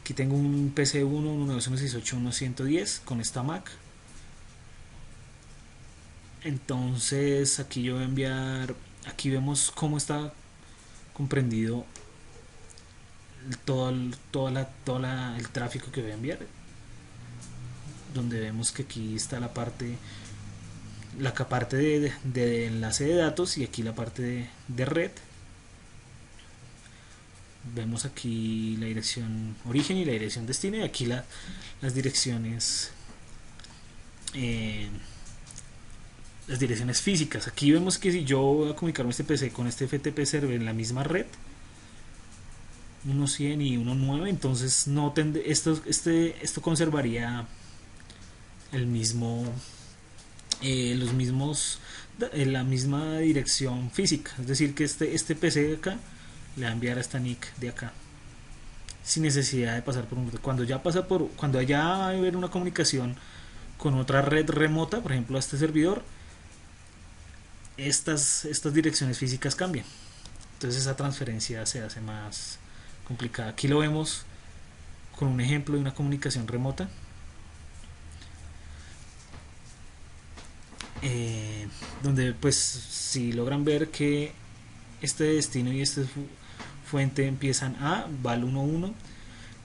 aquí tengo un PC1 192.168.1.110 con esta MAC. Entonces aquí yo voy a enviar, aquí vemos cómo está comprendido todo el tráfico que voy a enviar, donde vemos que aquí está la parte de enlace de datos, y aquí la parte de red. Vemos aquí la dirección origen y la dirección destino, y aquí las direcciones eh, las direcciones físicas. Aquí vemos que si yo voy a comunicarme este PC con este FTP server en la misma red, 1.100 y 1.9, entonces no esto conservaría el mismo los mismos la misma dirección física, es decir que este PC de acá le va a enviar a esta NIC de acá sin necesidad de pasar por un router. Cuando haya va a haber una comunicación con otra red remota, por ejemplo a este servidor, estas direcciones físicas cambian, entonces esa transferencia se hace más complicada. Aquí lo vemos con un ejemplo de una comunicación remota, donde pues si logran ver que este destino y este fuente empiezan va al 1.1,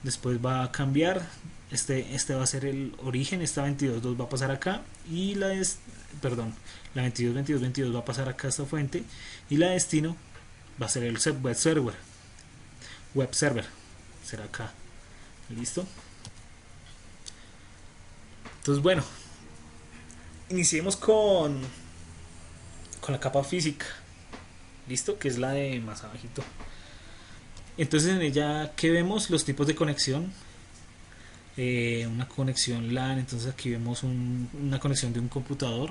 después va a cambiar, este va a ser el origen, esta 22.2 va a pasar acá, y la 22.22.22 va a pasar acá a esta fuente, y la destino va a ser el web server será acá. Listo. Entonces bueno, iniciemos con la capa física. Listo, que es la de más abajito. Entonces en ella, ¿qué vemos? Los tipos de conexión. Una conexión LAN, entonces aquí vemos una conexión de un computador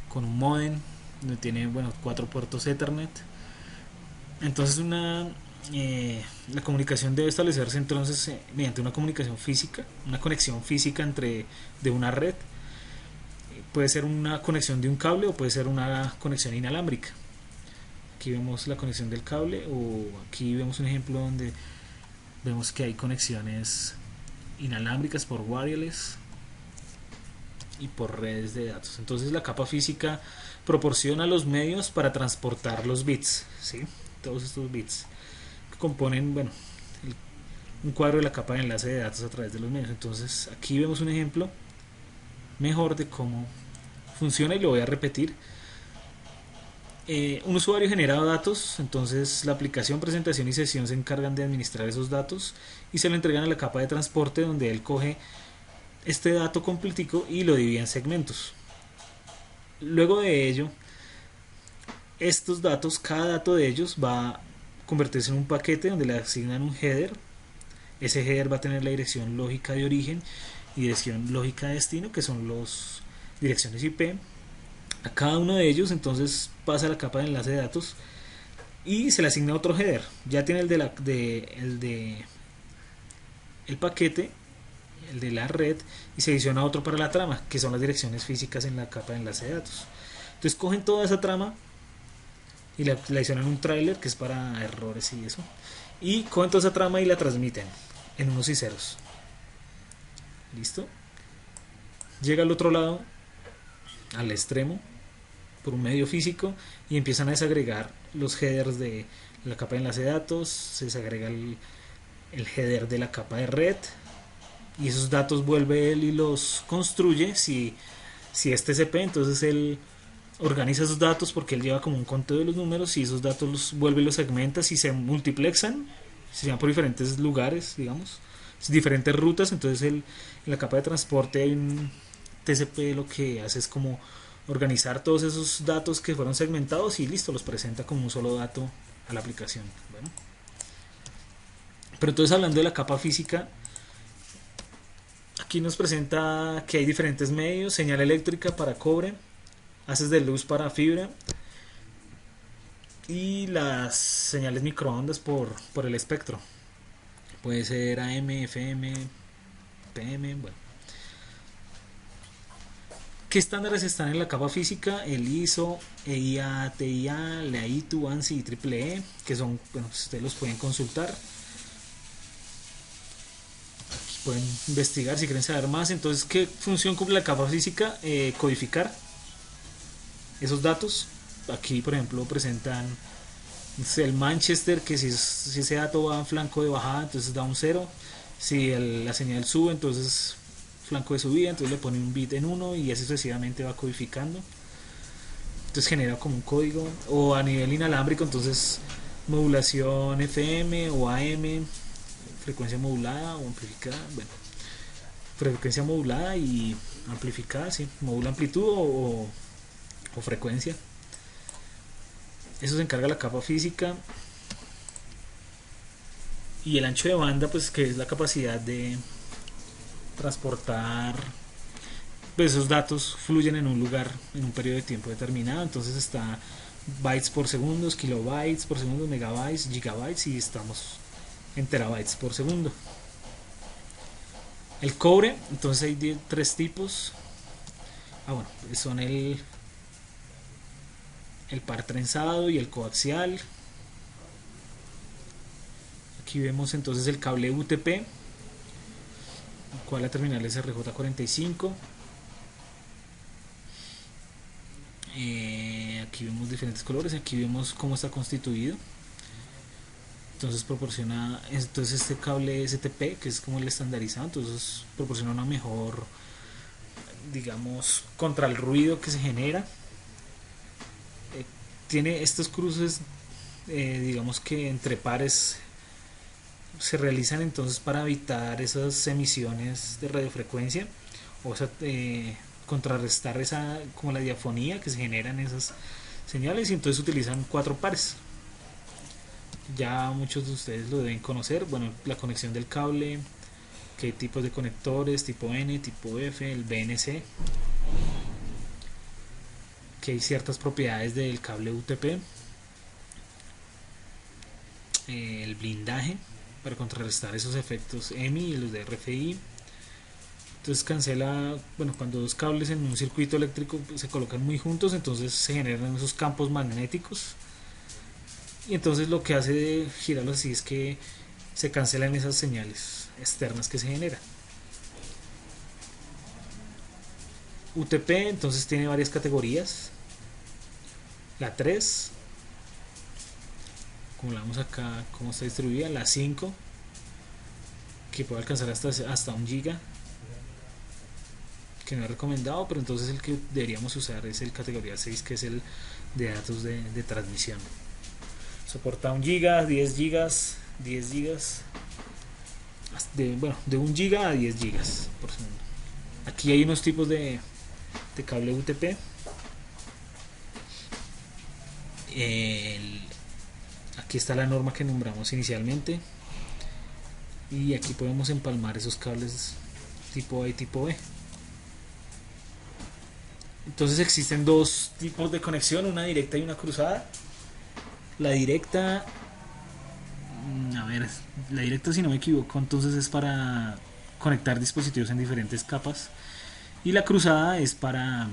con un modem donde tiene 4 puertos Ethernet. Entonces la comunicación debe establecerse entonces mediante una comunicación física, una conexión física de una red. Puede ser una conexión de un cable o puede ser una conexión inalámbrica. Aquí vemos la conexión del cable, o aquí vemos un ejemplo donde vemos que hay conexiones inalámbricas por wireless y por redes de datos. Entonces la capa física proporciona los medios para transportar los bits, ¿sí? Todos estos bits que componen un cuadro de la capa de enlace de datos a través de los medios. Entonces aquí vemos un ejemplo mejor de cómo funciona, y lo voy a repetir. Un usuario genera datos, entonces la aplicación, presentación y sesión se encargan de administrar esos datos y se lo entregan a la capa de transporte, donde él coge este dato completico y lo divide en segmentos. Luego de ello, estos datos, cada dato de ellos va a convertirse en un paquete donde le asignan un header. Ese header va a tener la dirección lógica de origen y dirección lógica de destino, que son las direcciones IP. A cada uno de ellos entonces pasa a la capa de enlace de datos y se le asigna otro header. Ya tiene el paquete, el de la red, y se adiciona otro para la trama, que son las direcciones físicas en la capa de enlace de datos. Entonces cogen toda esa trama y le adicionan un trailer, que es para errores y eso, y cogen toda esa trama y la transmiten en unos y ceros. Listo. Llega al otro lado, al extremo, por un medio físico, y empiezan a desagregar los headers de la capa de enlace de datos. Se desagrega el header de la capa de red, y esos datos vuelve él y los construye. Si es TCP, entonces él organiza esos datos porque él lleva como un conteo de los números, y esos datos los vuelve y los segmenta. Si se multiplexan, se llaman por diferentes lugares, digamos, diferentes rutas, entonces en la capa de transporte hay un TCP, lo que hace es como organizar todos esos datos que fueron segmentados y listo, los presenta como un solo dato a la aplicación. Bueno, pero entonces, hablando de la capa física, aquí nos presenta que hay diferentes medios: señal eléctrica para cobre, haces de luz para fibra, y las señales microondas por el espectro. Puede ser AM, FM, PM. Bueno, ¿qué estándares están en la capa física? El ISO, EIA, TIA, la ITU, ANSI y EEE, que son, ustedes los pueden consultar. Aquí pueden investigar si quieren saber más. Entonces, ¿qué función cumple la capa física? Codificar esos datos. Aquí, por ejemplo, presentan el Manchester, que si ese dato va en flanco de bajada, entonces da un 0. Si la señal sube, entonces flanco de subida, entonces le pone un bit en 1, y así sucesivamente va codificando. Entonces genera como un código. O a nivel inalámbrico, entonces modulación FM o AM, frecuencia modulada o amplificada, bueno, frecuencia modulada y amplificada, sí, modula amplitud o frecuencia. Eso se encarga la capa física. Y el ancho de banda, pues, que es la capacidad de transportar, pues, esos datos fluyen en un lugar en un periodo de tiempo determinado. Entonces está bytes por segundo, kilobytes por segundo, megabytes, gigabytes, y estamos en terabytes por segundo. El cobre, entonces hay tres tipos. Bueno, son el par trenzado y el coaxial. Aquí vemos entonces el cable UTP, el cual la terminal es RJ45. Aquí vemos diferentes colores, aquí vemos cómo está constituido. Entonces proporciona, entonces este cable STP, que es como el estandarizado, entonces proporciona una mejor, digamos, contra el ruido que se genera. Tiene estos cruces, digamos que entre pares se realizan entonces para evitar esas emisiones de radiofrecuencia, o sea, contrarrestar esa, como la diafonía que se generan esas señales, y entonces utilizan 4 pares. Ya muchos de ustedes lo deben conocer. Bueno, la conexión del cable, qué tipos de conectores, tipo N, tipo F, el BNC, que hay ciertas propiedades del cable UTP, el blindaje para contrarrestar esos efectos EMI y los de RFI. Entonces cancela, bueno, cuando dos cables en un circuito eléctrico se colocan muy juntos, entonces se generan esos campos magnéticos, y entonces lo que hace de girarlos así es que se cancelan esas señales externas que se generan. UTP entonces tiene varias categorías. La 3, como la vemos acá, cómo está distribuida. La 5, que puede alcanzar hasta 1 giga, que no es recomendado, pero entonces el que deberíamos usar es el categoría 6, que es el de datos de transmisión. Soporta 1 giga, 10 gigas, 10 gigas, de 1 giga a 10 gigas por segundo. Aquí hay unos tipos de cable UTP. Aquí está la norma que nombramos inicialmente, y aquí podemos empalmar esos cables tipo A y tipo B. Entonces existen dos tipos de conexión, una directa y una cruzada. La directa, la directa, si no me equivoco, entonces es para conectar dispositivos en diferentes capas, y la cruzada es para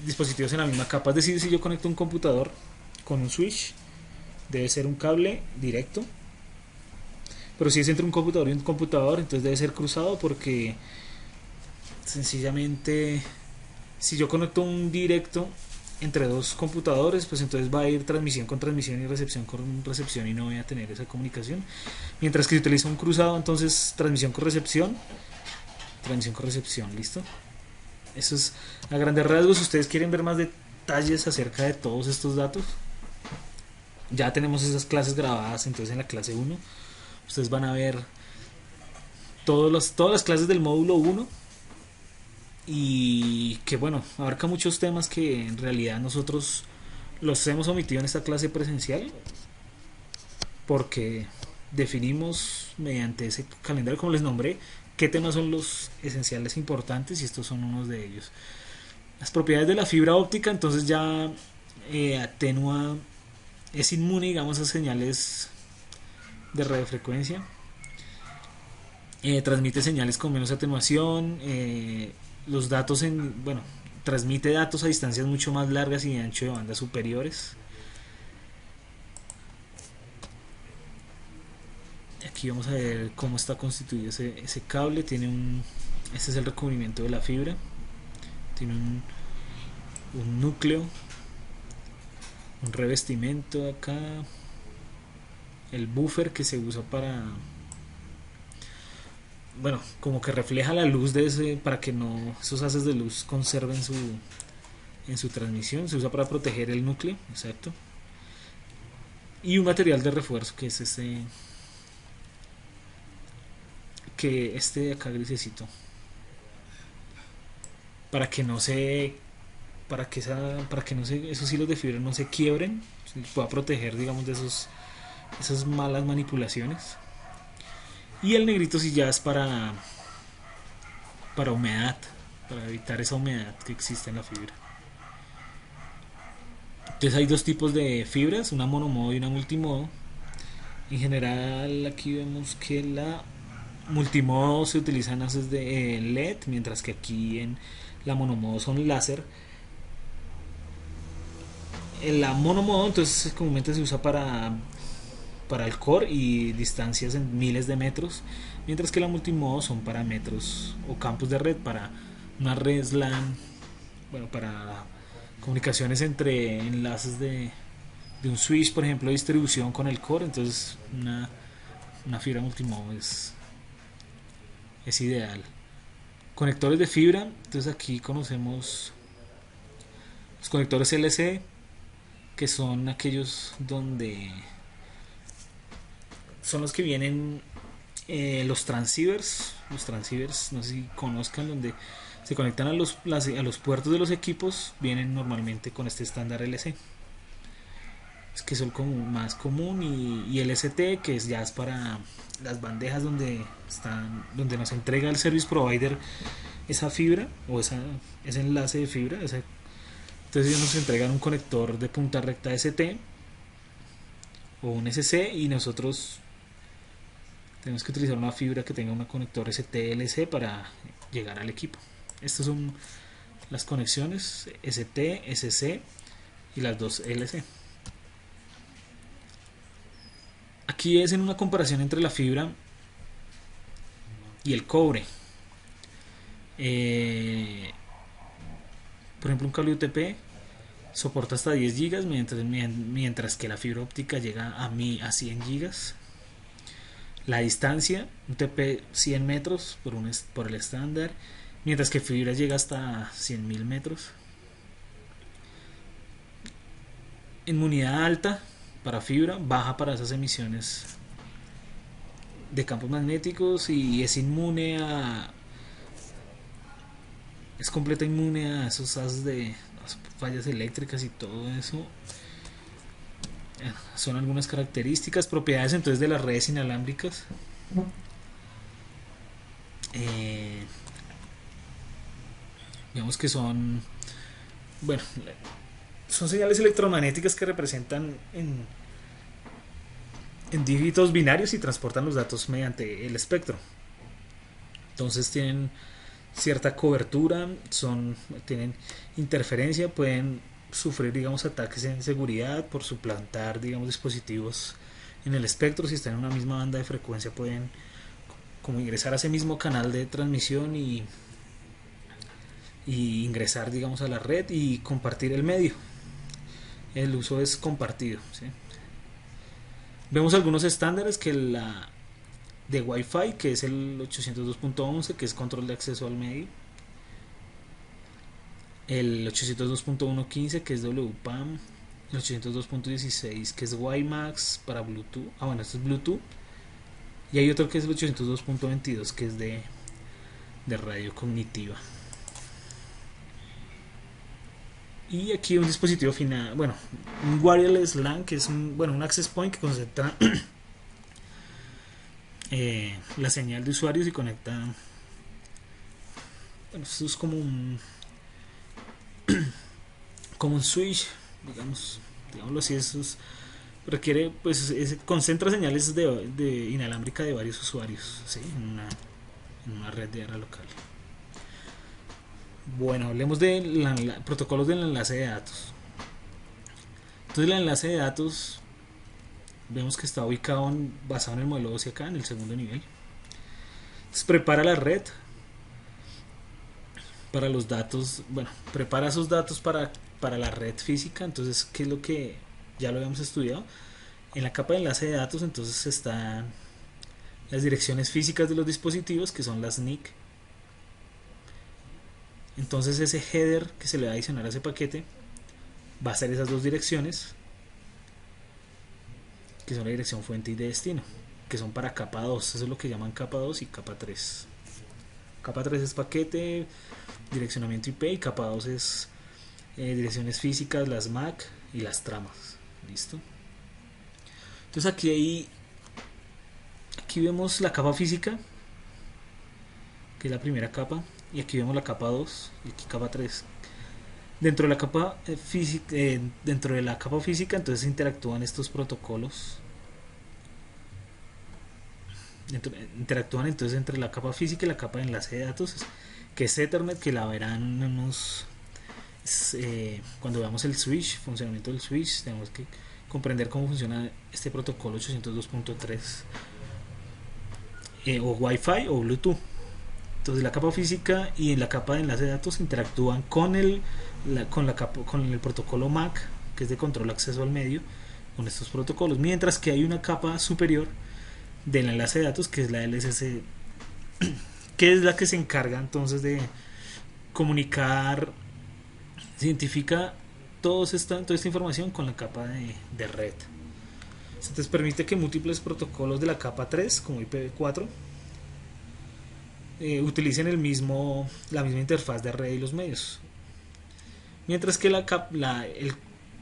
dispositivos en la misma capa. Es decir, si yo conecto un computador con un switch, debe ser un cable directo, pero si es entre un computador y un computador, entonces debe ser cruzado, porque sencillamente si yo conecto un directo entre dos computadores, pues entonces va a ir transmisión con transmisión y recepción con recepción, y no voy a tener esa comunicación. Mientras que si utilizo un cruzado, entonces transmisión con recepción, listo. Eso es a grandes rasgos. Si ustedes quieren ver más detalles acerca de todos estos datos, ya tenemos esas clases grabadas. Entonces en la clase 1 ustedes van a ver todas las clases del módulo 1, y que bueno, abarca muchos temas que en realidad nosotros los hemos omitido en esta clase presencial, porque definimos mediante ese calendario, como les nombré, qué temas son los esenciales importantes, y estos son unos de ellos. Las propiedades de la fibra óptica, entonces ya atenúa, es inmune, digamos, a señales de radiofrecuencia, transmite señales con menos atenuación, los datos transmite datos a distancias mucho más largas y de ancho de banda superiores. Aquí vamos a ver cómo está constituido ese cable. Este es el recubrimiento de la fibra. Tiene un núcleo, un revestimiento acá, el buffer que se usa para, como que refleja la luz para que no esos haces de luz conserven en su transmisión. Se usa para proteger el núcleo, exacto. y un material de refuerzo que es este de acá grisecito, para que no se para que no se, esos hilos de fibra no se quiebren, se pueda proteger, digamos, de esas malas manipulaciones. Y el negrito sí ya es para humedad, para evitar esa humedad que existe en la fibra. Entonces hay dos tipos de fibras, una monomodo y una multimodo. En general aquí vemos que la multimodo se utilizan haces de LED, mientras que aquí en la monomodo son láser. En la monomodo entonces comúnmente se usa para el core y distancias en miles de metros, mientras que la multimodo son para metros o campos de red, para una red LAN, bueno, para comunicaciones entre enlaces de un switch, por ejemplo, de distribución con el core. Entonces una fibra multimodo es ideal. Conectores de fibra, entonces aquí conocemos los conectores LC, que son aquellos donde son los que vienen los transceivers, no sé si conozcan, donde se conectan a los puertos de los equipos, vienen normalmente con este estándar LC, es que es el más común, y el ST, que ya es para las bandejas donde nos entrega el service provider esa fibra o ese enlace de fibra. Entonces ellos nos entregan un conector de punta recta ST o un SC, y nosotros tenemos que utilizar una fibra que tenga un conector ST-LC para llegar al equipo. Estas son las conexiones ST, SC y las dos LC. Aquí es en una comparación entre la fibra y el cobre. Por ejemplo, un cable UTP soporta hasta 10 GB, mientras que la fibra óptica llega a 100 GB. La distancia, UTP 100 metros por el estándar, mientras que fibra llega hasta 100.000 metros. Inmunidad alta para fibra, baja para esas emisiones de campos magnéticos, y es completa inmune a esos haces de fallas eléctricas y todo eso. Son algunas características, propiedades entonces de las redes inalámbricas. Digamos que bueno, son señales electromagnéticas que representan en dígitos binarios y transportan los datos mediante el espectro. Entonces tienen cierta cobertura, tienen interferencia, pueden sufrir, digamos, ataques en seguridad por suplantar, digamos, dispositivos en el espectro. Si están en una misma banda de frecuencia, pueden como ingresar a ese mismo canal de transmisión y ingresar, digamos, a la red y compartir el medio. El uso es compartido, ¿sí? Vemos algunos estándares, que de Wi-Fi, que es el 802.11, que es control de acceso al medio, el 802.115, que es WPAM, el 802.16, que es WiMAX para Bluetooth. Bueno, esto es Bluetooth. Y hay otro que es el 802.22, que es de radio cognitiva. Y aquí un dispositivo final, bueno, un wireless LAN, que es un access point que concentra la señal de usuarios y conecta. Bueno, esto es como un switch, digámoslo así. Requiere, pues, concentra señales de inalámbrica de varios usuarios, ¿sí? En una red de área local. Bueno, hablemos de protocolos del enlace de datos. Entonces, el enlace de datos vemos que está basado en el modelo OSI acá, en el segundo nivel. Entonces, prepara la red para los datos, prepara esos datos para la red física. Entonces, ¿qué es lo que ya lo habíamos estudiado? En la capa de enlace de datos, entonces, están las direcciones físicas de los dispositivos, que son las NIC. Entonces, ese header que se le va a adicionar a ese paquete va a ser esas dos direcciones. que son la dirección fuente y de destino, que son para capa 2. Eso es lo que llaman capa 2 y capa 3. Capa 3 es paquete, direccionamiento IP, y capa 2 es direcciones físicas, las MAC y las tramas. ¿Listo? Entonces aquí vemos la capa física, que es la primera capa, y aquí vemos la capa 2 y aquí capa 3. Dentro de la capa física, entonces interactúan estos protocolos. Interactúan entonces entre la capa física y la capa de enlace de datos, que es Ethernet, que la verán cuando veamos el switch, funcionamiento del switch. Tenemos que comprender cómo funciona este protocolo 802.3, o Wi-Fi o Bluetooth. Entonces la capa física y la capa de enlace de datos interactúan con el protocolo MAC, que es de control acceso al medio, con estos protocolos, mientras que hay una capa superior del enlace de datos, que es la LSC, que es la que se encarga entonces de comunicar, se identifica toda esta información con la capa de red. Entonces permite que múltiples protocolos de la capa 3, como IPv4, utilicen la misma interfaz de red y los medios, mientras que el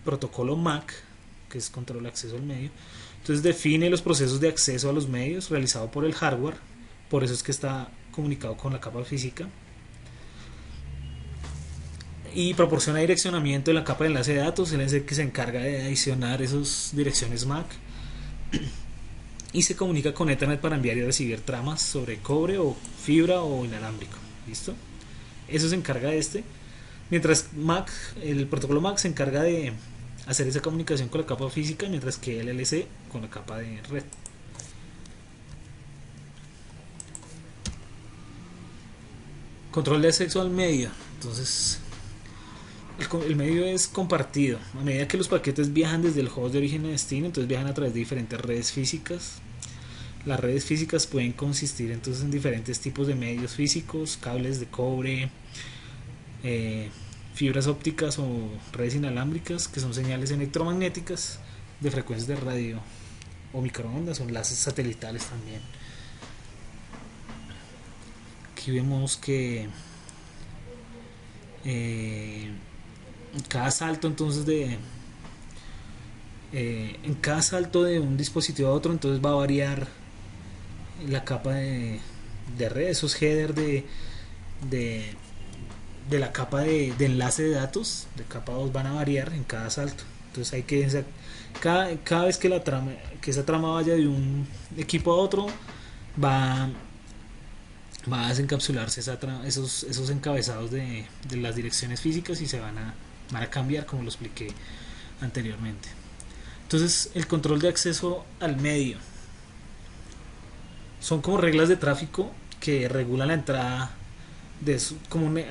protocolo MAC, que es control acceso al medio, entonces define los procesos de acceso a los medios realizado por el hardware. Por eso es que está comunicado con la capa física, y proporciona direccionamiento en la capa de enlace de datos. Él es el que se encarga de adicionar esas direcciones MAC, y se comunica con Ethernet para enviar y recibir tramas sobre cobre o fibra o inalámbrico. ¿Listo? Eso se encarga de mientras el protocolo MAC se encarga de hacer esa comunicación con la capa física, mientras que el LLC con la capa de red. Control de acceso al medio. Entonces el medio es compartido. A medida que los paquetes viajan desde el host de origen a destino, entonces viajan a través de diferentes redes físicas. Las redes físicas pueden consistir entonces en diferentes tipos de medios físicos: cables de cobre, fibras ópticas o redes inalámbricas, que son señales electromagnéticas de frecuencias de radio o microondas, o enlaces satelitales también. Aquí vemos que cada salto entonces en cada salto de un dispositivo a otro, entonces va a variar la capa de red, esos headers de la capa de enlace de datos de capa 2 van a variar en cada salto. Entonces hay que cada vez que esa trama vaya de un equipo a otro, va a desencapsularse esos encabezados de las direcciones físicas, y se van a cambiar, como lo expliqué anteriormente. Entonces el control de acceso al medio son como reglas de tráfico que regulan la entrada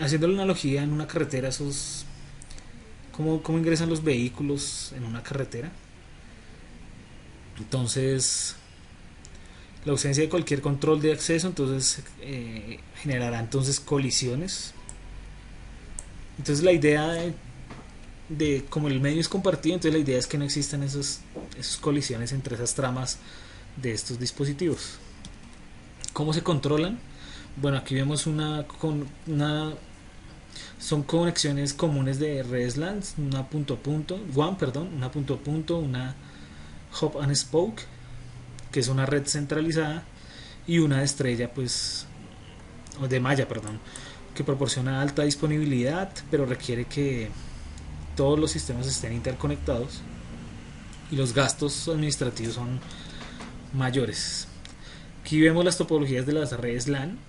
haciendo la analogía en una carretera, cómo ingresan los vehículos en una carretera. Entonces la ausencia de cualquier control de acceso entonces generará entonces colisiones. Entonces la idea de como el medio es compartido, entonces la idea es que no existan esas colisiones entre esas tramas de estos dispositivos. ¿Cómo se controlan? Bueno, aquí vemos son conexiones comunes de redes LAN, una punto a punto, una hub and spoke, que es una red centralizada, y una de estrella, o de malla, que proporciona alta disponibilidad, pero requiere que todos los sistemas estén interconectados y los gastos administrativos son mayores. Aquí vemos las topologías de las redes LAN.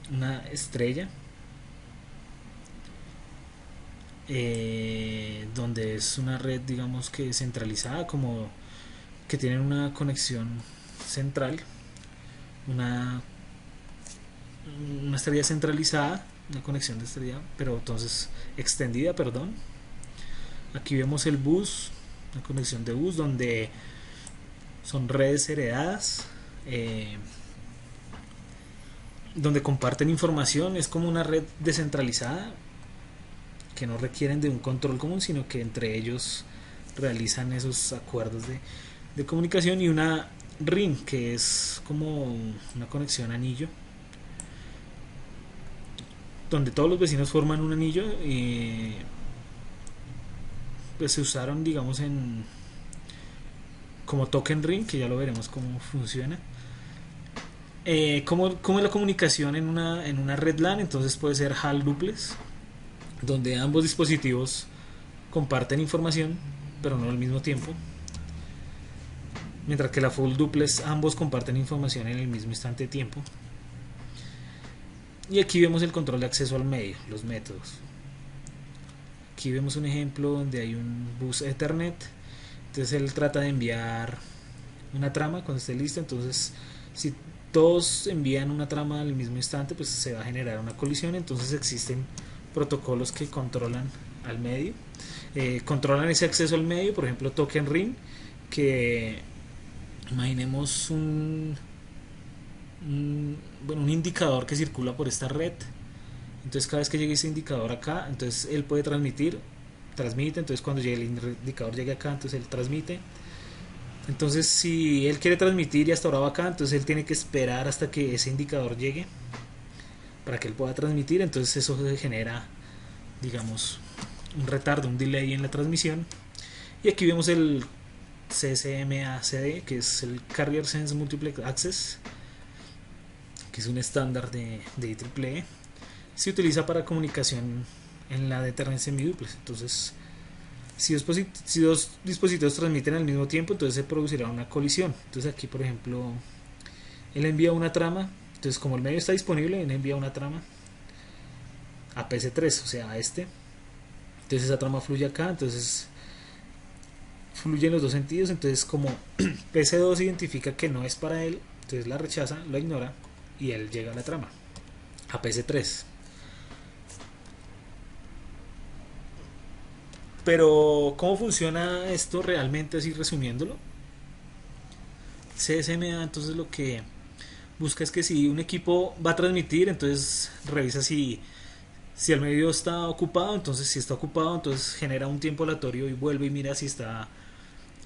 Una estrella, donde es una red, digamos, que centralizada, como que tienen una conexión central, una estrella centralizada, una conexión de estrella, pero entonces extendida, Aquí vemos el bus, una conexión de bus, donde son redes heredadas, donde comparten información. Es como una red descentralizada, que no requieren de un control común, sino que entre ellos realizan esos acuerdos de comunicación, y una ring, que es como una conexión anillo, donde todos los vecinos forman un anillo. Y pues se usaron, digamos, en como token ring, que ya lo veremos cómo funciona. ¿Cómo es la comunicación en una red LAN? Entonces puede ser HAL duplex, donde ambos dispositivos comparten información, pero no al mismo tiempo. Mientras que la full duplex, ambos comparten información en el mismo instante de tiempo. Y aquí vemos el control de acceso al medio, los métodos. Aquí vemos un ejemplo donde hay un bus Ethernet. Entonces él trata de enviar una trama cuando esté lista. Entonces, si todos envían una trama al mismo instante, pues se va a generar una colisión. Entonces existen protocolos que controlan al medio, controlan ese acceso al medio. Por ejemplo, token ring, que imaginemos bueno, un indicador que circula por esta red. Entonces cada vez que llegue ese indicador acá, entonces él puede transmite. Entonces cuando llegue el indicador llegue acá, entonces él transmite. Entonces si él quiere transmitir y hasta ahora va acá, entonces él tiene que esperar hasta que ese indicador llegue para que él pueda transmitir. Entonces eso genera, digamos, un retardo, un delay en la transmisión. Y aquí vemos el CSMA-CD, que es el Carrier Sense Multiplex Access, que es un estándar de IEEE. Se utiliza para comunicación en la de Ethernet semiduplex. Entonces, si dos dispositivos transmiten al mismo tiempo, entonces se producirá una colisión. Entonces aquí, por ejemplo, él envía una trama. Entonces, como el medio está disponible, él envía una trama a PC3, o sea, a este. Entonces esa trama fluye acá, entonces fluye en los dos sentidos. Entonces, como PC2 identifica que no es para él, entonces la rechaza, lo ignora, y él llega a la trama, a PC3. Pero, ¿cómo funciona esto realmente, así resumiéndolo? CSMA, entonces lo que busca es que si un equipo va a transmitir, entonces revisa si el medio está ocupado. Entonces si está ocupado, entonces genera un tiempo aleatorio y vuelve y mira si está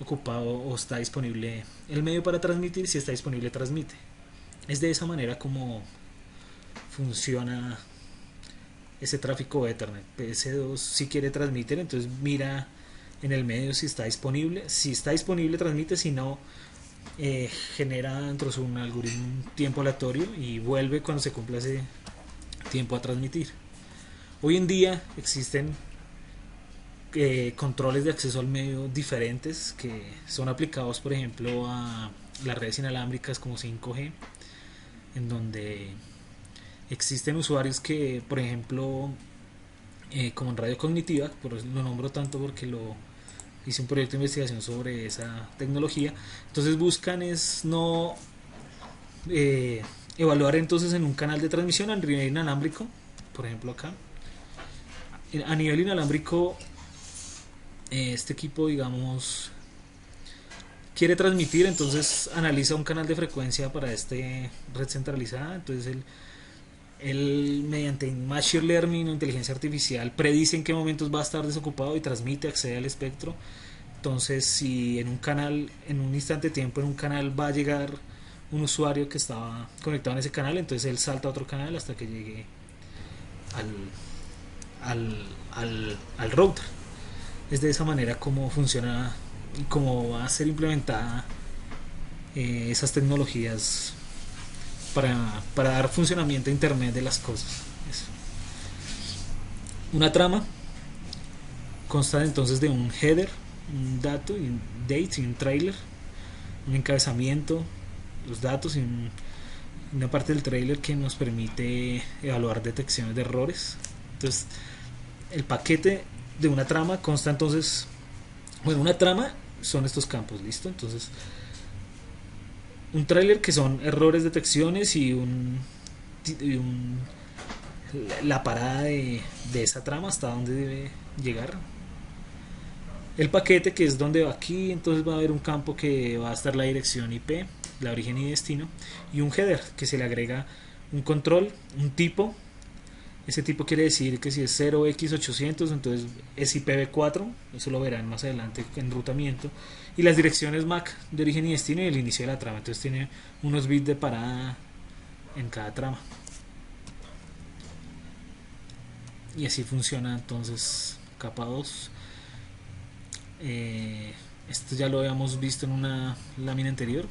ocupado o está disponible el medio para transmitir. Si está disponible, transmite. Es de esa manera como funciona ese tráfico Ethernet. PS2 si quiere transmitir, entonces mira en el medio si está disponible. Si está disponible, transmite. Si no, genera dentro de un algoritmo un tiempo aleatorio y vuelve cuando se cumpla ese tiempo a transmitir. Hoy en día existen controles de acceso al medio diferentes que son aplicados, por ejemplo, a las redes inalámbricas como 5G, en donde existen usuarios que, por ejemplo, como en radio cognitiva, por eso lo nombro tanto porque hice un proyecto de investigación sobre esa tecnología. Entonces buscan es no evaluar entonces en un canal de transmisión a nivel inalámbrico. Por ejemplo, acá a nivel inalámbrico, este equipo, digamos, quiere transmitir, entonces analiza un canal de frecuencia para este red centralizada. Entonces él mediante machine learning o inteligencia artificial predice en qué momentos va a estar desocupado y transmite, accede al espectro. Entonces, si en un canal, en un instante de tiempo, en un canal va a llegar un usuario que estaba conectado en ese canal, entonces él salta a otro canal hasta que llegue al router. Es de esa manera como funciona y cómo va a ser implementada esas tecnologías para dar funcionamiento a Internet de las cosas. Eso. Una trama consta entonces de un header, un dato, y un date y un trailer, un encabezamiento, los datos y una parte del trailer que nos permite evaluar detecciones de errores. Entonces, el paquete de una trama consta entonces, bueno, una trama son estos campos, ¿listo? Entonces, un trailer que son errores, detecciones y la parada de esa trama hasta donde debe llegar. El paquete, que es donde va aquí, entonces va a haber un campo que va a estar la dirección IP, la origen y destino, y un header que se le agrega un control, un tipo Ese tipo quiere decir que si es 0x800, entonces es IPv4, eso lo verán más adelante en enrutamiento. Y las direcciones MAC de origen y destino y el inicio de la trama, entonces tiene unos bits de parada en cada trama. Y así funciona entonces capa 2. Esto ya lo habíamos visto en una lámina anterior.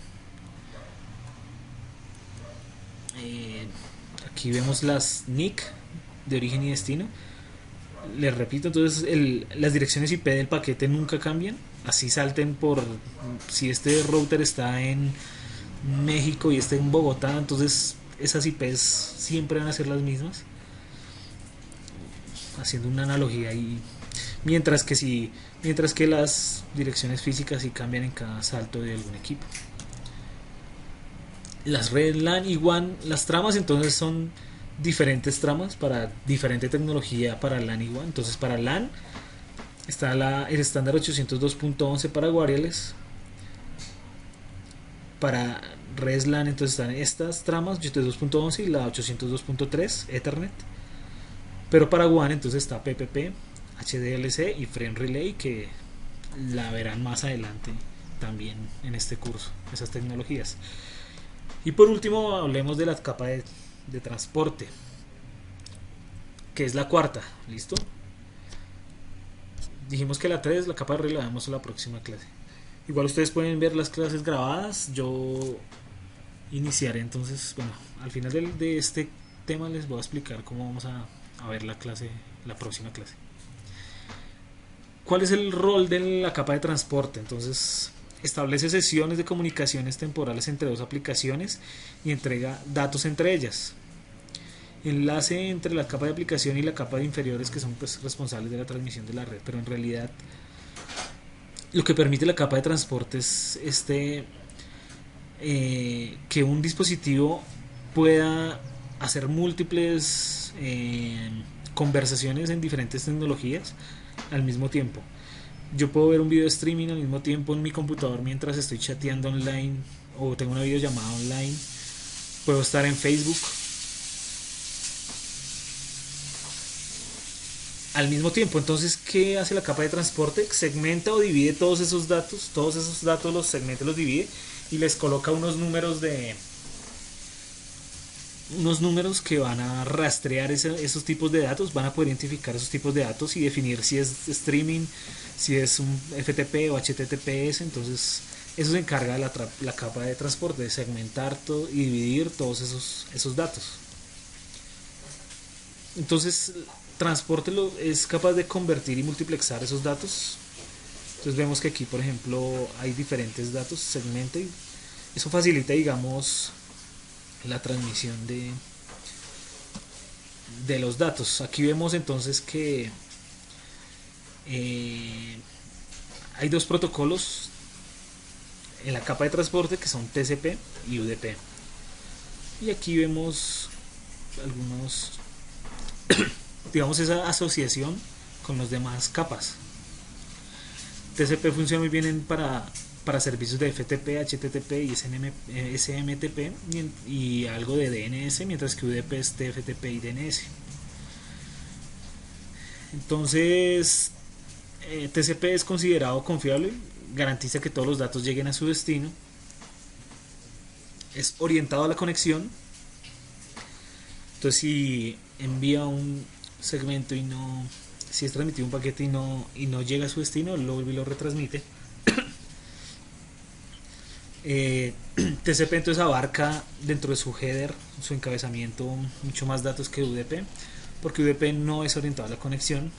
Aquí vemos las NIC de origen y destino. Les repito, entonces las direcciones IP del paquete nunca cambian. Así salten por, si este router está en México y este en Bogotá, entonces esas IPs siempre van a ser las mismas, haciendo una analogía ahí. Mientras que las direcciones físicas sí cambian en cada salto de algún equipo. Las redes LAN y WAN, las tramas entonces son diferentes tramas para diferente tecnología para LAN y WAN. Entonces para LAN está el estándar 802.11 para wireless. Para redes LAN entonces están estas tramas 802.11 y la 802.3 Ethernet. Pero para WAN entonces está PPP, HDLC y Frame Relay, que la verán más adelante también en este curso, esas tecnologías. Y por último hablemos de la capa de transporte, que es la cuarta. ¿Listo? Dijimos que la 3, la capa de red, la vemos en la próxima clase. Igual ustedes pueden ver las clases grabadas. Yo iniciaré entonces, bueno, al final de este tema les voy a explicar cómo vamos a ver la próxima clase. ¿Cuál es el rol de la capa de transporte? Entonces, establece sesiones de comunicaciones temporales entre dos aplicaciones y entrega datos entre ellas. Enlace entre la capa de aplicación y la capa de inferiores, que son pues responsables de la transmisión de la red, pero en realidad lo que permite la capa de transporte es que un dispositivo pueda hacer múltiples conversaciones en diferentes tecnologías al mismo tiempo. Yo puedo ver un video streaming al mismo tiempo en mi computador mientras estoy chateando online o tengo una videollamada online. Puedo estar en Facebook al mismo tiempo. Entonces, ¿qué hace la capa de transporte? Segmenta o divide todos esos datos los segmenta, los divide y les coloca unos números que van a rastrear esos tipos de datos, van a poder identificar esos tipos de datos y definir si es streaming, si es un FTP o HTTPS. Entonces eso se encarga la capa de transporte, de segmentar todo y dividir todos esos datos. Entonces transporte es capaz de convertir y multiplexar esos datos. Entonces vemos que aquí, por ejemplo, hay diferentes datos, segmenta, y eso facilita, digamos, la transmisión de los datos. Aquí vemos entonces que hay dos protocolos en la capa de transporte que son TCP y UDP. Y aquí vemos algunos, digamos, esa asociación con las demás capas. TCP funciona muy bien para servicios de FTP, HTTP y SMTP y algo de DNS, mientras que UDP es TFTP y DNS. Entonces, TCP es considerado confiable, garantiza que todos los datos lleguen a su destino, es orientado a la conexión. Entonces, si envía un segmento si es transmitido un paquete y no llega a su destino, lo retransmite. TCP entonces abarca dentro de su header, su encabezamiento, mucho más datos que UDP, porque UDP no es orientado a la conexión.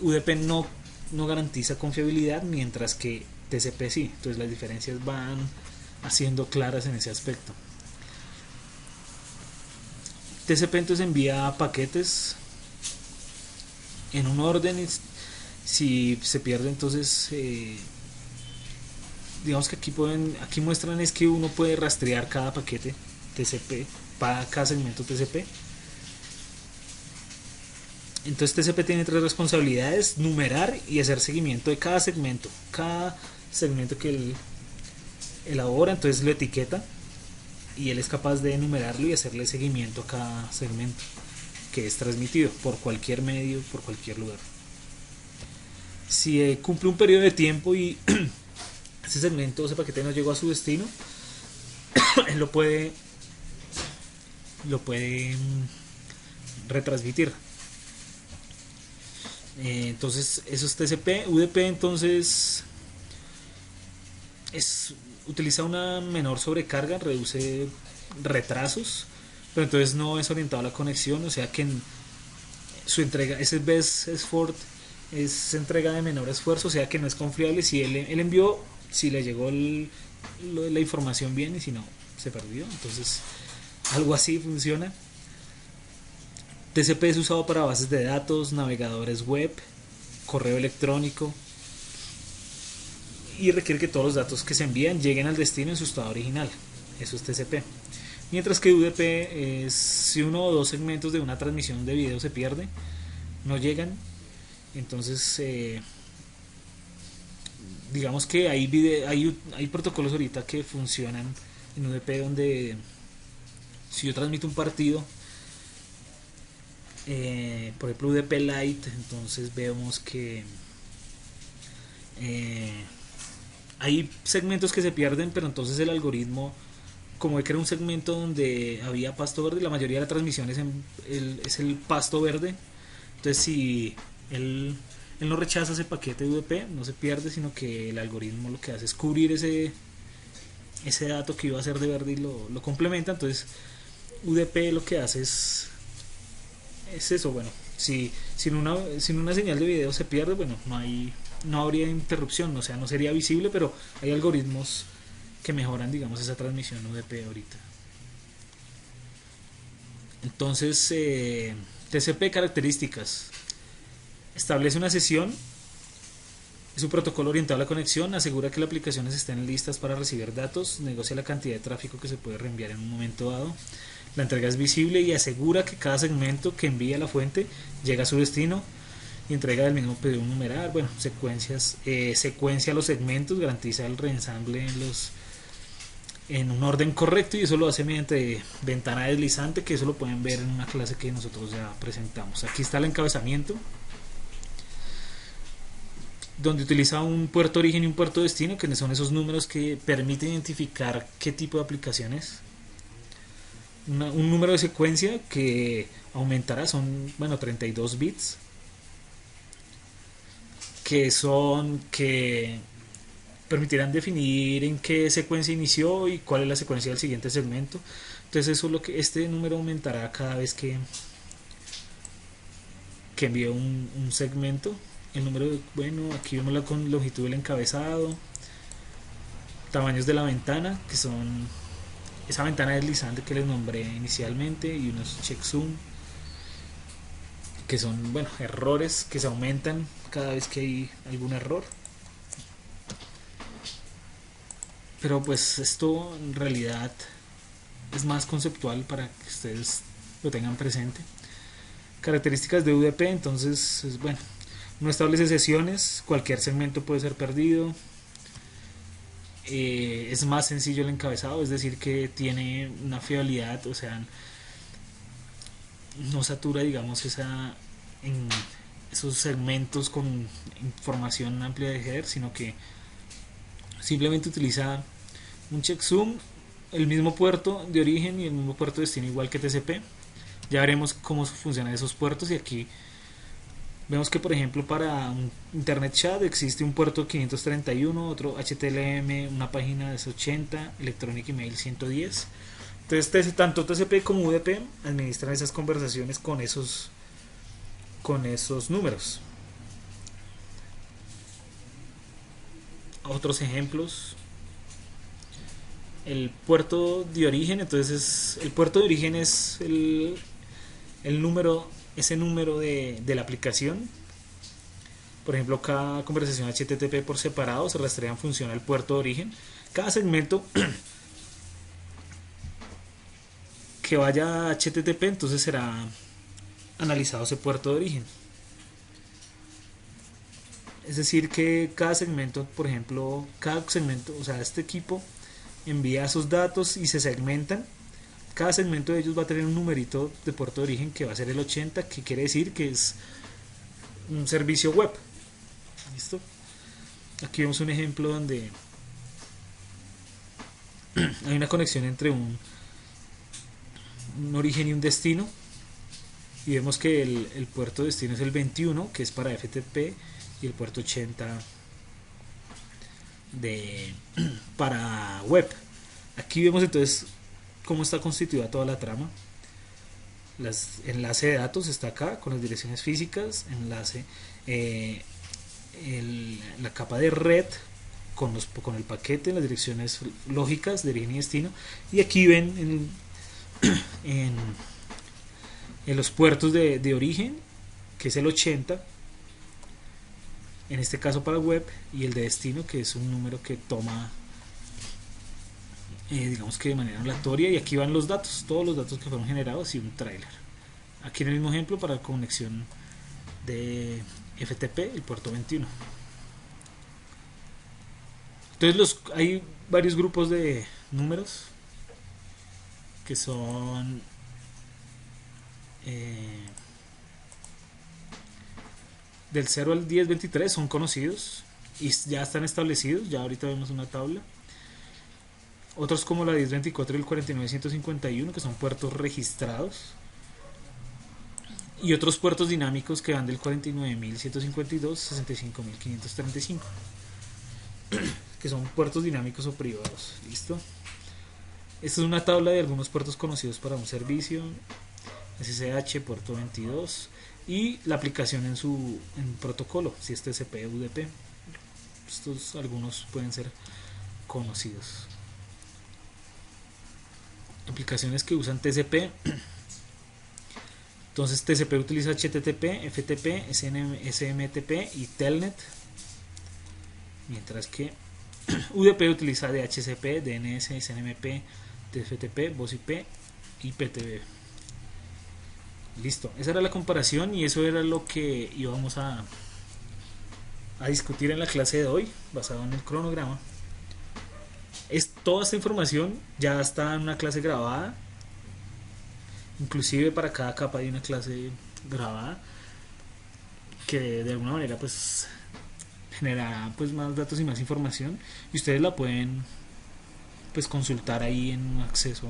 UDP no garantiza confiabilidad, mientras que TCP sí. Entonces las diferencias van haciendo claras en ese aspecto. TCP entonces envía paquetes en un orden, y si se pierde entonces digamos que aquí muestran es que uno puede rastrear cada paquete TCP para cada segmento TCP. Entonces TCP tiene tres responsabilidades: numerar y hacer seguimiento de cada segmento que él elabora. Entonces lo etiqueta y él es capaz de enumerarlo y hacerle seguimiento a cada segmento. que es transmitido por cualquier medio, por cualquier lugar. Si cumple un periodo de tiempo y ese segmento, ese paquete no llegó a su destino, él lo puede retransmitir. Entonces eso es TCP. UDP entonces utiliza una menor sobrecarga, reduce retrasos, pero entonces no es orientado a la conexión, o sea que en su entrega, ese best effort es entrega de menor esfuerzo, o sea que no es confiable. Si él envió, si le llegó la información bien, y si no, se perdió. Entonces algo así funciona. TCP es usado para bases de datos, navegadores web, correo electrónico, y requiere que todos los datos que se envían lleguen al destino en su estado original. Eso es TCP. Mientras que UDP es si uno o dos segmentos de una transmisión de video se pierde, no llegan. Entonces digamos que hay protocolos ahorita que funcionan en UDP, donde si yo transmito un partido, por ejemplo UDP Lite, entonces vemos que hay segmentos que se pierden, pero entonces el algoritmo, como que era un segmento donde había pasto verde, la mayoría de la transmisión es el pasto verde. Entonces si él no rechaza ese paquete de UDP, no se pierde, sino que el algoritmo lo que hace es cubrir ese dato que iba a ser de verde y lo complementa. Entonces UDP lo que hace es eso. Bueno, si sin una señal de video se pierde, bueno, no habría interrupción, o sea, no sería visible, pero hay algoritmos que mejoran, digamos, esa transmisión UDP ahorita. Entonces TCP características: establece una sesión, es un protocolo orientado a la conexión, asegura que las aplicaciones estén listas para recibir datos, negocia la cantidad de tráfico que se puede reenviar en un momento dado, la entrega es visible y asegura que cada segmento que envía a la fuente llega a su destino y entrega del mismo pedido numeral. Bueno, secuencia los segmentos, garantiza el reensamble en un orden correcto, y eso lo hace mediante ventana deslizante, que eso lo pueden ver en una clase que nosotros ya presentamos. Aquí está el encabezamiento, donde utiliza un puerto origen y un puerto destino, que son esos números que permiten identificar qué tipo de aplicación es. Un número de secuencia que aumentará, son 32 bits, que permitirán definir en qué secuencia inició y cuál es la secuencia del siguiente segmento. Entonces eso es lo que este número aumentará cada vez que envíe un segmento. El número, aquí vemos la con longitud del encabezado, tamaños de la ventana, que son esa ventana deslizante que les nombré inicialmente, y unos checksum, que son errores que se aumentan cada vez que hay algún error. Pero pues esto en realidad es más conceptual para que ustedes lo tengan presente. Características de UDP, entonces no establece sesiones, cualquier segmento puede ser perdido, es más sencillo el encabezado, es decir que tiene una fiabilidad, o sea, no satura, digamos, en esos segmentos con información amplia de header, sino que simplemente utiliza un checksum, el mismo puerto de origen y el mismo puerto de destino, igual que TCP. Ya veremos cómo funcionan esos puertos, y aquí vemos que, por ejemplo, para un internet chat existe un puerto 531, otro HTML, una página de 80, Electronic Email 110. Entonces tanto TCP como UDP administran esas conversaciones con esos números. Otros ejemplos: el puerto de origen. Entonces el puerto de origen es el número, ese número de la aplicación. Por ejemplo, cada conversación HTTP por separado se rastrea en función al puerto de origen. Cada segmento que vaya a HTTP, entonces será analizado ese puerto de origen. Es decir que cada segmento, o sea, este equipo envía esos datos y se segmentan cada segmento de ellos va a tener un numerito de puerto de origen que va a ser el 80, que quiere decir que es un servicio web. ¿Listo? Aquí vemos un ejemplo donde hay una conexión entre un origen y un destino, y vemos que el puerto destino es el 21, que es para FTP, y el puerto 80 para web. Aquí vemos entonces cómo está constituida toda la trama. Enlace de datos está acá con las direcciones físicas, enlace la capa de red con el paquete, las direcciones lógicas de origen y destino, y aquí ven en los puertos de origen, que es el 80 en este caso para web, y el de destino, que es un número que toma digamos que de manera aleatoria, y aquí van los datos, todos los datos que fueron generados y un trailer. Aquí en el mismo ejemplo para conexión de FTP, el puerto 21. Entonces hay varios grupos de números que son del 0 al 10, 23 son conocidos y ya están establecidos, ya ahorita vemos una tabla. Otros como la 1024 y el 49151, que son puertos registrados, y otros puertos dinámicos que van del 49152 a 65535, que son puertos dinámicos o privados. ¿Listo? Esta es una tabla de algunos puertos conocidos para un servicio: SSH, puerto 22, y la aplicación en protocolo, si es TCP o UDP. Estos algunos pueden ser conocidos. Aplicaciones que usan TCP. Entonces TCP utiliza HTTP, FTP, SMTP y Telnet, mientras que UDP utiliza DHCP, DNS, SNMP, TFTP, VoIP y PTP. Listo, esa era la comparación y eso era lo que íbamos a discutir en la clase de hoy, basado en el cronograma. Toda esta información ya está en una clase grabada, inclusive para cada capa hay una clase grabada que de alguna manera pues genera pues más datos y más información, y ustedes la pueden pues consultar ahí en acceso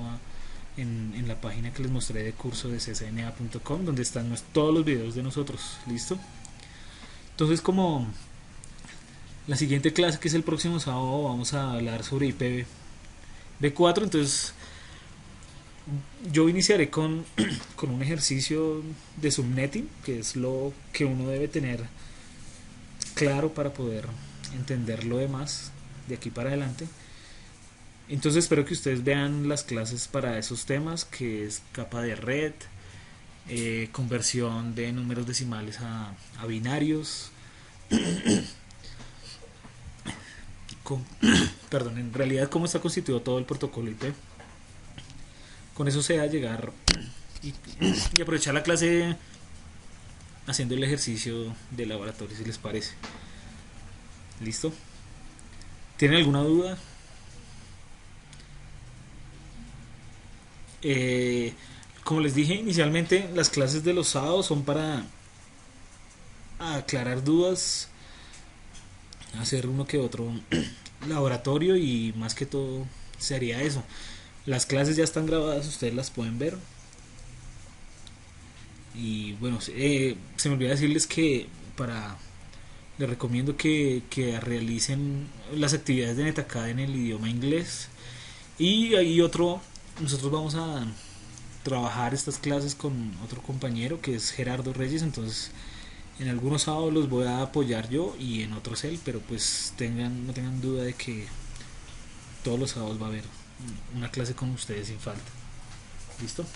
en la página que les mostré de curso de ccna.com, donde están todos los videos de nosotros. ¿Listo? Entonces, como la siguiente clase, que es el próximo sábado, vamos a hablar sobre IPv4. Entonces yo iniciaré con un ejercicio de subnetting, que es lo que uno debe tener claro para poder entender lo demás de aquí para adelante. Entonces espero que ustedes vean las clases para esos temas, que es capa de red, conversión de números decimales a binarios, perdón, en realidad cómo está constituido todo el protocolo IP. Con eso se va a llegar y aprovechar la clase haciendo el ejercicio de laboratorio, si les parece. ¿Listo? ¿Tienen alguna duda? Como les dije inicialmente, las clases de los sábados son para aclarar dudas, hacer uno que otro laboratorio, y más que todo sería eso. Las clases ya están grabadas, ustedes las pueden ver. Y bueno, se me olvidó decirles que les recomiendo que realicen las actividades de Netacad en el idioma inglés. Y hay nosotros vamos a trabajar estas clases con otro compañero que es Gerardo Reyes. Entonces en algunos sábados los voy a apoyar yo y en otros él, pero pues no tengan duda de que todos los sábados va a haber una clase con ustedes sin falta. ¿Listo?